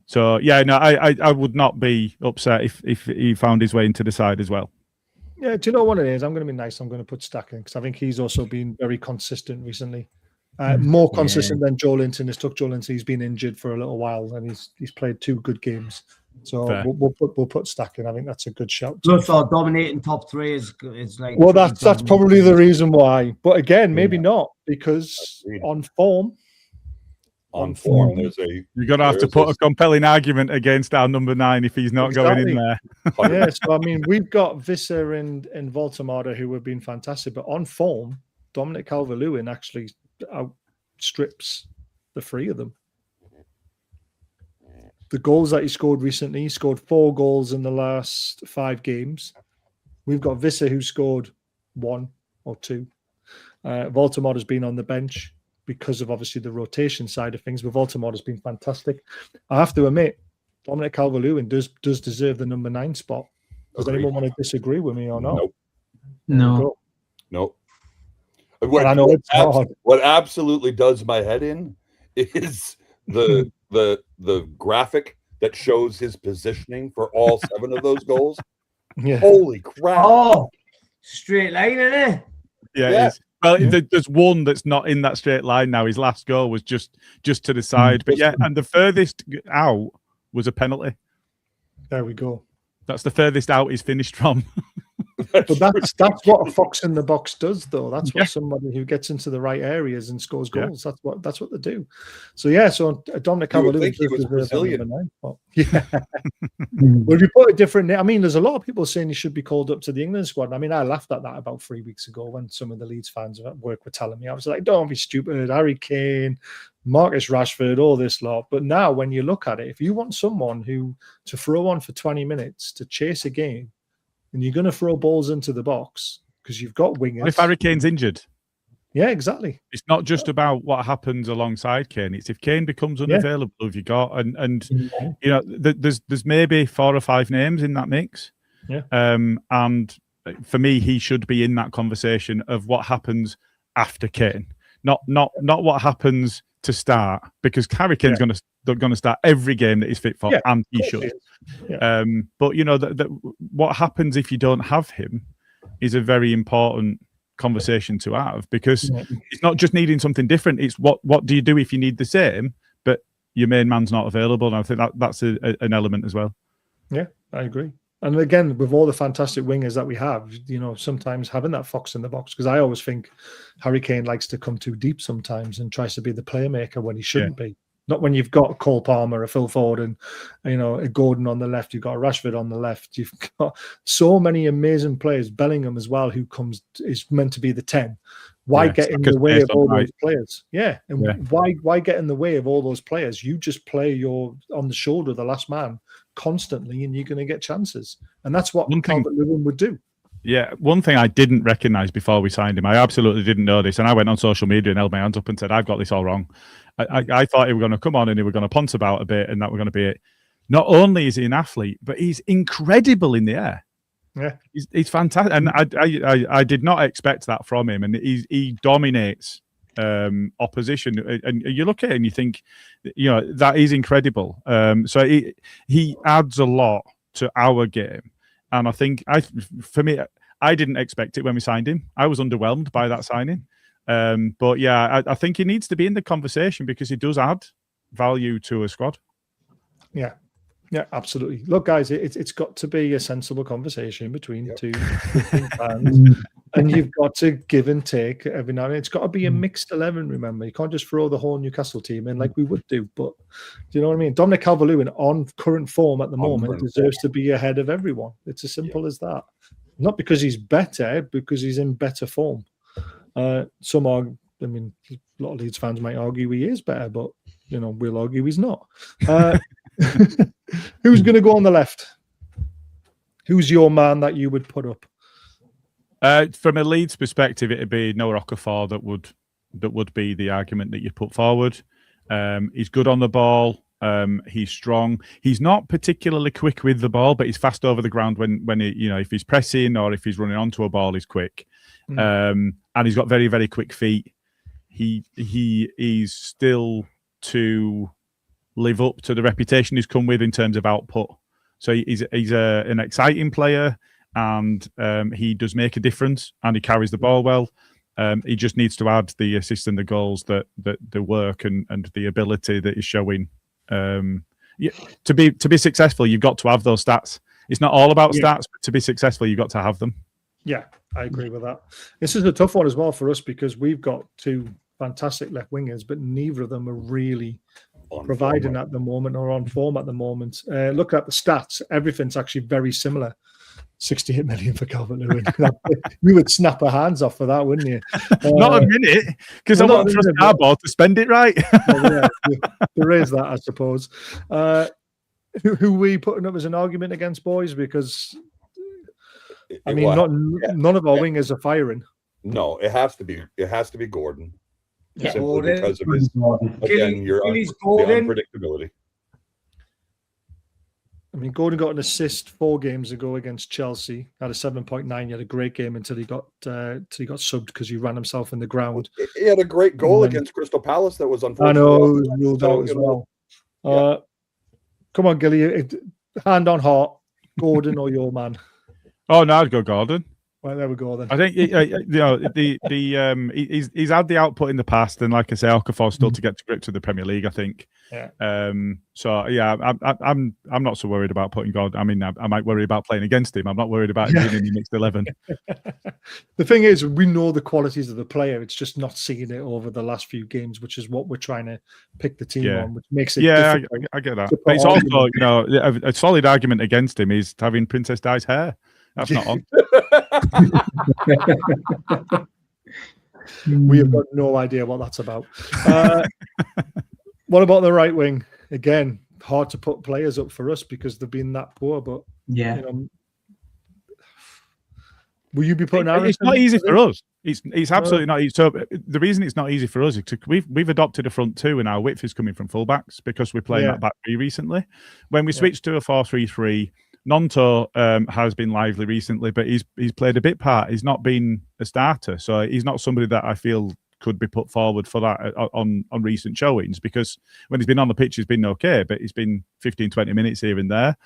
So yeah, no, I would not be upset if he found his way into the side as well.
Yeah, do you know what it is? I'm going to be nice. I'm going to put Stack in because I think he's also been very consistent recently. More consistent than Joe Linton. It took Joe Linton. He's been injured for a little while, and he's played 2 good games. So we'll put Stack in. I think that's a good shout.
Plus, our dominating top 3 is like.
Well, that's probably the reason why. But again, maybe not, because on form,
there's
you're gonna have to put a compelling argument against our number 9 if he's not going in there.
Yeah, so I mean, we've got Visser and Voltemada who have been fantastic, but on form, Dominic Calvert-Lewin actually outstrips the 3 of them. The goals that he scored recently, he scored 4 goals in the last 5 games. We've got Visser who scored 1 or 2. Voltemada's been on the bench because of obviously the rotation side of things, but Voltemada's been fantastic. I have to admit, Dominic Calvert-Lewin does deserve the number 9 spot. Does anyone want to disagree with me or not?
No.
I know it's hard.
What absolutely does my head in is the graphic that shows his positioning for all 7 of those goals.
Yeah.
Holy crap!
Oh, straight line, isn't it?
Yeah. Well, there's one that's not in that straight line now. His last goal was just to the side, but yeah, and the furthest out was a penalty.
There we go.
That's the furthest out he's finished from.
But that's what a fox in the box does, though. That's what somebody who gets into the right areas and scores goals. That's what they do. So Dominic Calvert-Lewin
was Brazilian.
Yeah. Well, if you put a different name, I mean, there's a lot of people saying he should be called up to the England squad. I mean, I laughed at that about 3 weeks ago when some of the Leeds fans at work were telling me. I was like, don't be stupid. Harry Kane, Marcus Rashford, all this lot. But now when you look at it, if you want someone to throw on for 20 minutes to chase a game, and you're going to throw balls into the box because you've got wingers.
What if Harry Kane's injured?
Yeah, exactly.
It's not just about what happens alongside Kane. It's if Kane becomes unavailable, have you got? And you know, there's maybe 4 or 5 names in that mix.
Yeah.
And for me, he should be in that conversation of what happens after Kane, not what happens to start, because Harry Kane's going to start every game that he's fit for, and he should.
Yeah.
But you know what happens if you don't have him is a very important conversation to have, because it's not just needing something different. It's what do you do if you need the same, but your main man's not available? And I think that's an element as well.
Yeah, I agree. And again, with all the fantastic wingers that we have, you know, sometimes having that fox in the box, because I always think Harry Kane likes to come too deep sometimes and tries to be the playmaker when he shouldn't be. Not when you've got Cole Palmer, a Phil Foden, you know, a Gordon on the left, you've got a Rashford on the left. You've got so many amazing players, Bellingham as well, who is meant to be the 10. Why get in the way of all those players? Yeah. And why get in the way of all those players? You just play on the shoulder of the last man constantly, and you're going to get chances. And that's what Calvert-Lewin would do.
Yeah, one thing I didn't recognise before we signed him, I absolutely didn't know this, and I went on social media and held my hands up and said, I've got this all wrong. I thought he was going to come on and he was going to ponce about a bit, and that was going to be it. Not only is he an athlete, but he's incredible in the air.
Yeah,
he's fantastic, and I did not expect that from him. And he dominates opposition, and you look at it and you think, you know, that is incredible. So he adds a lot to our game, and I think for me, I didn't expect it when we signed him. I was underwhelmed by that signing. But yeah, I think he needs to be in the conversation because he does add value to a squad.
Yeah. Yeah, absolutely. Look, guys, it's got to be a sensible conversation between two fans, and you've got to give and take every now and then. It's got to be a mixed 11. Remember, you can't just throw the whole Newcastle team in like we would do. But do you know what I mean? Dominic Calvert-Lewin, on current form at the moment, deserves to be ahead of everyone. It's as simple as that. Not because he's better, because he's in better form. Some argue, I mean, a lot of Leeds fans might argue he is better, but you know, we'll argue he's not. Who's going to go on the left? Who's your man that you would put up?
From a Leeds perspective, it'd be Noah Okafor that would be the argument that you put forward. He's good on the ball. He's strong. He's not particularly quick with the ball, but he's fast over the ground when he, you know, if he's pressing or if he's running onto a ball, he's quick. And he's got very, very quick feet. He is still to live up to the reputation he's come with in terms of output. So he's an exciting player, and he does make a difference, and he carries the ball well. He just needs to add the assists and the goals that the work and the ability that he's showing. To be successful, you've got to have those stats. It's not all about stats, but to be successful, you've got to have them.
Yeah, I agree with that. This is a tough one as well for us because we've got two fantastic left wingers, but neither of them are really providing at the moment or on form at the moment. Look at the stats. Everything's actually very similar. 68 million for Calvert-Lewin. You would snap our hands off for that, wouldn't you?
Not a minute, because I want to trust Arbor to spend it right.
Well, yeah, there is that, I suppose. Who are we putting up as an argument against, boys? Because I mean, none of our wingers are firing.
No, it has to be Gordon.
Yeah,
simply because of his again, your unpredictability.
I mean, Gordon got an assist 4 games ago against Chelsea. Had a 7.9. He had a great game until he got subbed because he ran himself in the ground.
He had a great goal against Crystal Palace that was unfortunate.
I know, it was ruled out as well. Come on, Gilly, hand on heart, Gordon or your man?
Oh no, I'd go Gordon.
Well, there we go then.
I think you know he's had the output in the past, and like I say, Okafor's still to get to grips with the Premier League. I think
Yeah.
So yeah, I'm not so worried about putting God. I mean, I might worry about playing against him. I'm not worried about him being in the mixed 11.
The thing is, we know the qualities of the player. It's just not seeing it over the last few games, which is what we're trying to pick the team on, which makes it difficult.
I get that. But it's also, you know, a solid argument against him is having Princess Di's hair. That's not on.
We have got no idea what that's about. What about the right wing? Again, hard to put players up for us because they've been that poor. But
yeah,
you know, will you be putting?
It's not easy for us. It's absolutely not easy. So the reason it's not easy for us is we've adopted a front two, and our width is coming from fullbacks because we're playing that back three recently. When we switched to a 4-3-3, Nonto has been lively recently, but he's played a bit part. He's not been a starter, so he's not somebody that I feel could be put forward for that on recent showings, because when he's been on the pitch, he's been okay, but he's been 15-20 minutes here and there.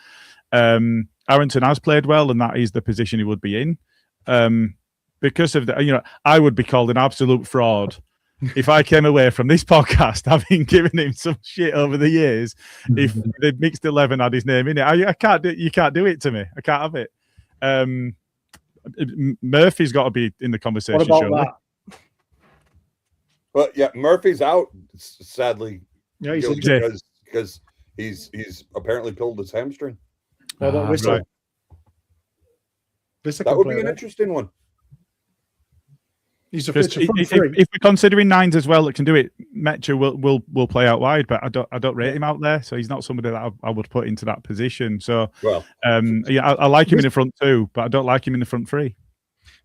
Arrington has played well, and that is the position he would be in. Because of the, you know, I would be called an absolute fraud if I came away from this podcast having given him some shit over the years. If the mixed 11 had his name in it, I can't do. You can't do it to me. I can't have it. Murphy's got to be in the conversation.
What about
surely.
that?
But yeah, Murphy's out, sadly.
Yeah, he's
because he's apparently pulled his hamstring.
What about Whistle?
Right.
Whistle
That
can
would
play
be an
there.
interesting one.
He's a
Because
front
if
three.
we're considering nines as well that can do it, Metcha will play out wide, but I don't rate him out there, so he's not somebody that I would put into that position. So
Well,
yeah, I like him in the front two, but I don't like him in the front three.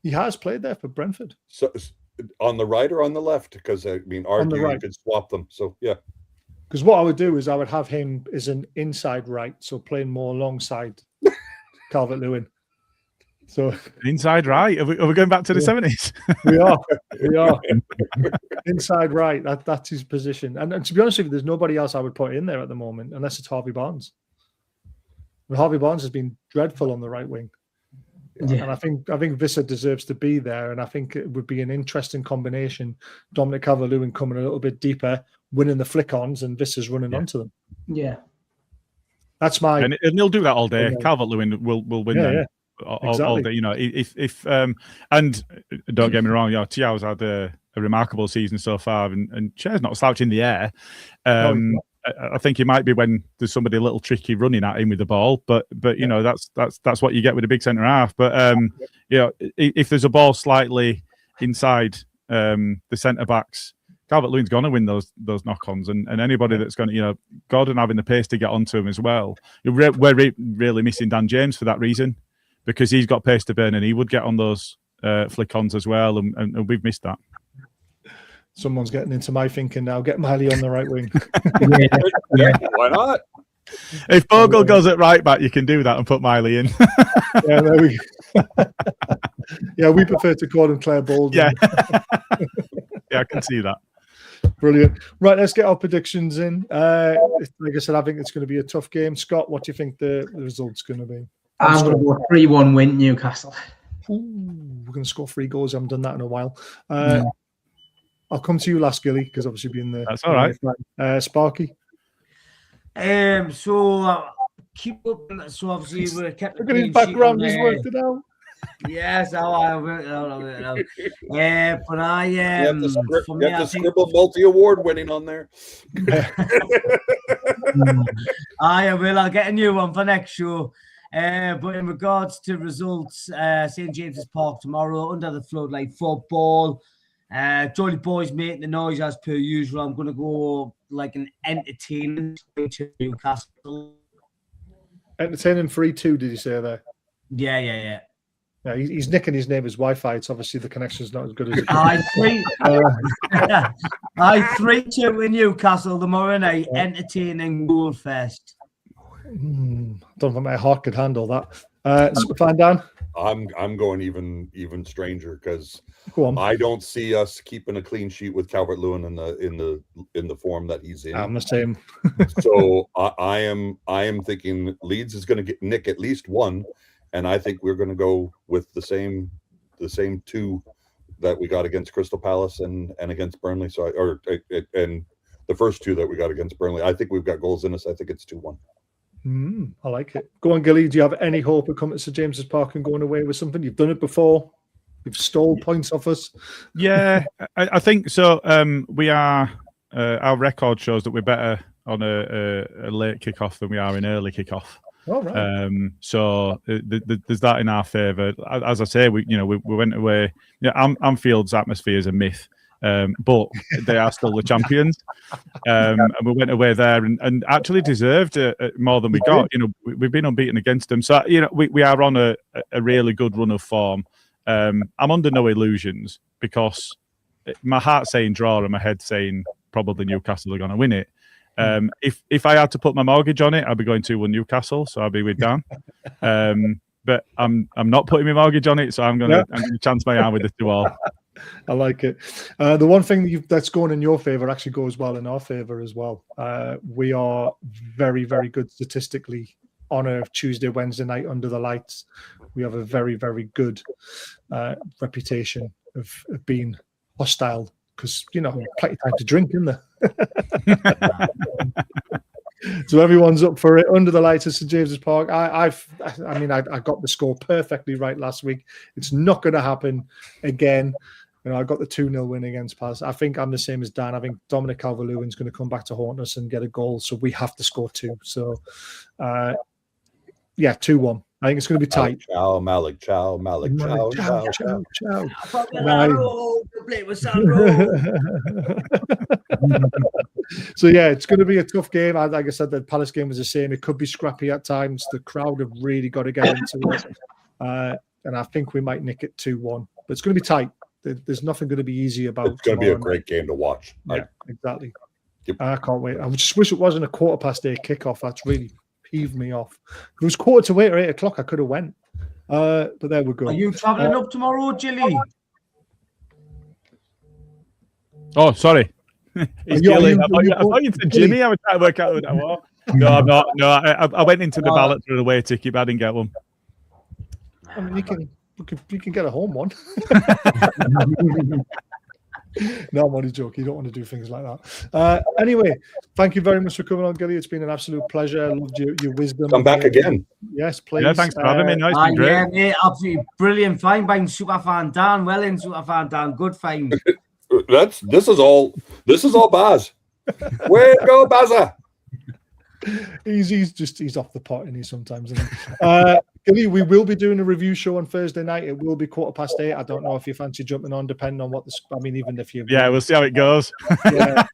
He has played there for Brentford.
so on the right or on the left? Because I mean, argue
right.
you could swap them. So yeah,
Because what I would do is I would have him as an inside right, so playing more alongside Calvert-Lewin. So
Inside right. Are we going back to the 70s?
we are inside right. That's his position. And to be honest with you, there's nobody else I would put in there at the moment, unless it's Harvey Barnes. But Harvey Barnes has been dreadful on the right wing.
Yeah.
And I think Visser deserves to be there, and I think it would be an interesting combination. Dominic Calvert-Lewin coming a little bit deeper, winning the flick-ons, and Visser's running onto them.
Yeah.
That's my.
And he'll do that all day.
Yeah.
Calvert-Lewin will win them all day. You know, if and don't get me wrong, you know, Thiau's had a remarkable season so far, and Cher's not a slouch in the air. I think it might be when there's somebody a little tricky running at him with the ball, but you know, that's what you get with a big centre half. But you know, if there's a ball slightly inside the centre backs, Calvert-Lewin's going to win those knock-ons, and anybody that's going to, you know, Gordon having the pace to get onto him as well. We're really missing Dan James for that reason, because he's got pace to burn and he would get on those flick-ons as well, and we've missed that.
Someone's getting into my thinking now. Get Miley on the right wing.
yeah, why not?
If Bogle goes at right back, you can do that and put Miley in.
Yeah, there we go. Yeah, we prefer to call him Claire Bolden.
Yeah. Yeah, I can see that.
Brilliant. Right, let's get our predictions in. Like I said, I think it's going to be a tough game. Scott, what do you think the result's going to be?
I'm going to go 3-1 win Newcastle.
Ooh, we're going to score 3 goals. I haven't done that in a while. I'll come to you last, Gilly, because obviously being the...
That's all right.
Sparky?
So keep up. So obviously we're kept.
Look at his background. He's worked it out.
Yes, I worked it out. But I
You have to,
for me, I think
scribble multi-award winning on there.
I will. I'll get a new one for next show. But in regards to results, St. James's Park tomorrow under the floodlight football. Jolly boys making the noise as per usual. I'm going to go like an entertaining to Newcastle.
Entertaining 3-2, did you say there?
Yeah.
Yeah, he's nicking his neighbour's Wi-Fi. It's obviously the connection's not as good as it
I 3-2 in Newcastle tomorrow night. Entertaining goal fest.
don't know if my heart could handle that. Fine, Dan?
I'm going even stranger, because
Go on.
I don't see us keeping a clean sheet with Calvert-Lewin in the form that he's in.
I'm the same.
So I am thinking Leeds is going to nick at least one, and I think we're going to go with the same 2 that we got against Crystal Palace and against Burnley. So and the first two that we got against Burnley. I think we've got goals in us. I think it's 2-1.
I like it. Go on, Gilly. Do you have any hope of coming to St James's Park and going away with something? You've done it before. You've stole points off us.
Yeah, I think so. We are. Our record shows that we're better on a late kickoff than we are in early kickoff.
All right.
So there's that in our favour. As I say, we went away. Anfield's atmosphere is a myth. But they are still the champions, and we went away there and actually deserved more than we got. We've been unbeaten against them, so we are on a really good run of form. I'm under no illusions because my heart's saying draw and my head's saying probably Newcastle are going to win it. If I had to put my mortgage on it, I'd be going 2-1 Newcastle, so I'd be with Dan. But I'm not putting my mortgage on it, so I'm going to chance my arm with the 2-2.
I like it. The one thing that's going in your favour actually goes well in our favour as well. We are very, very good statistically on a Tuesday, Wednesday night under the lights. We have a very, very good reputation of being hostile because, plenty of time to drink, isn't there? So everyone's up for it under the lights at St James's Park. I got the score perfectly right last week. It's not going to happen again. I got the 2-0 win against Palace. I think I'm the same as Dan. I think Dominic Calvert-Lewin's going to come back to haunt us and get a goal, so we have to score 2. So, 2-1. I think it's going to be tight.
Malik, ciao.
Nice. So it's going to be a tough game. Like I said, the Palace game was the same. It could be scrappy at times. The crowd have really got to get into it, and I think we might nick it 2-1. But it's going to be tight. There's nothing going to be easy about.
It's going to be a great game to watch.
Yeah, exactly.
Yep.
I can't wait. I just wish it wasn't a 8:15 kickoff. That's really peeved me off. If it was 7:45 or 8 o'clock, I could have went. But there we go.
Are you travelling up tomorrow, Gilly?
Oh, sorry. It's Gilly. I thought you said Jimmy. I was trying to work out who that was. No, I'm not. No, I went into the ballot for an away ticket, but I didn't get one.
I mean, you can get a home one. No, I'm only joking. You don't want to do things like that. Anyway, thank you very much for coming on, Gilly. It's been an absolute pleasure. I loved your wisdom.
Come back again.
Yes, please.
Yeah, thanks for having me. No, it's been great.
Yeah, mate, absolutely brilliant. Fine buying Superfan Dan. Well in Superfan Dan. Good find.
This is all Baz. Way to go, Bazza.
He's off the pot, and he's sometimes. Gilly, we will be doing a review show on Thursday night. It will be 8:15. I don't know if you fancy jumping on, depending on what even if you.
Yeah, we'll see how it goes.
Yeah.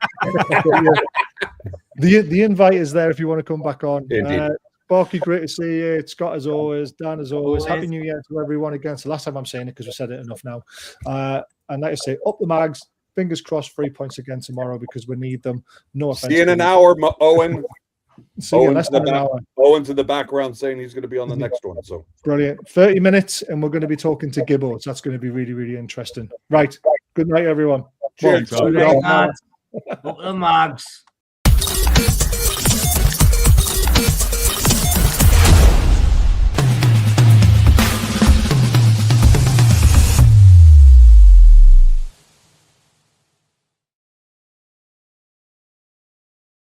The invite is there if you want to come back on. Farke, great to see you. Scott, as always. Dan, as always. Happy New Year to everyone again. It's the last time I'm saying it because we said it enough now. And like I say, up the Mags. Fingers crossed, 3 points again tomorrow because we need them. No offense.
See you in an hour, Owen.
See you less than an hour.
Owen's in the background saying he's going to be on the next one. So
brilliant. 30 minutes, and we're going to be talking to Gibbo. So that's going to be really, really interesting. Right. Good night, everyone.
Cheers.
Up the Mags.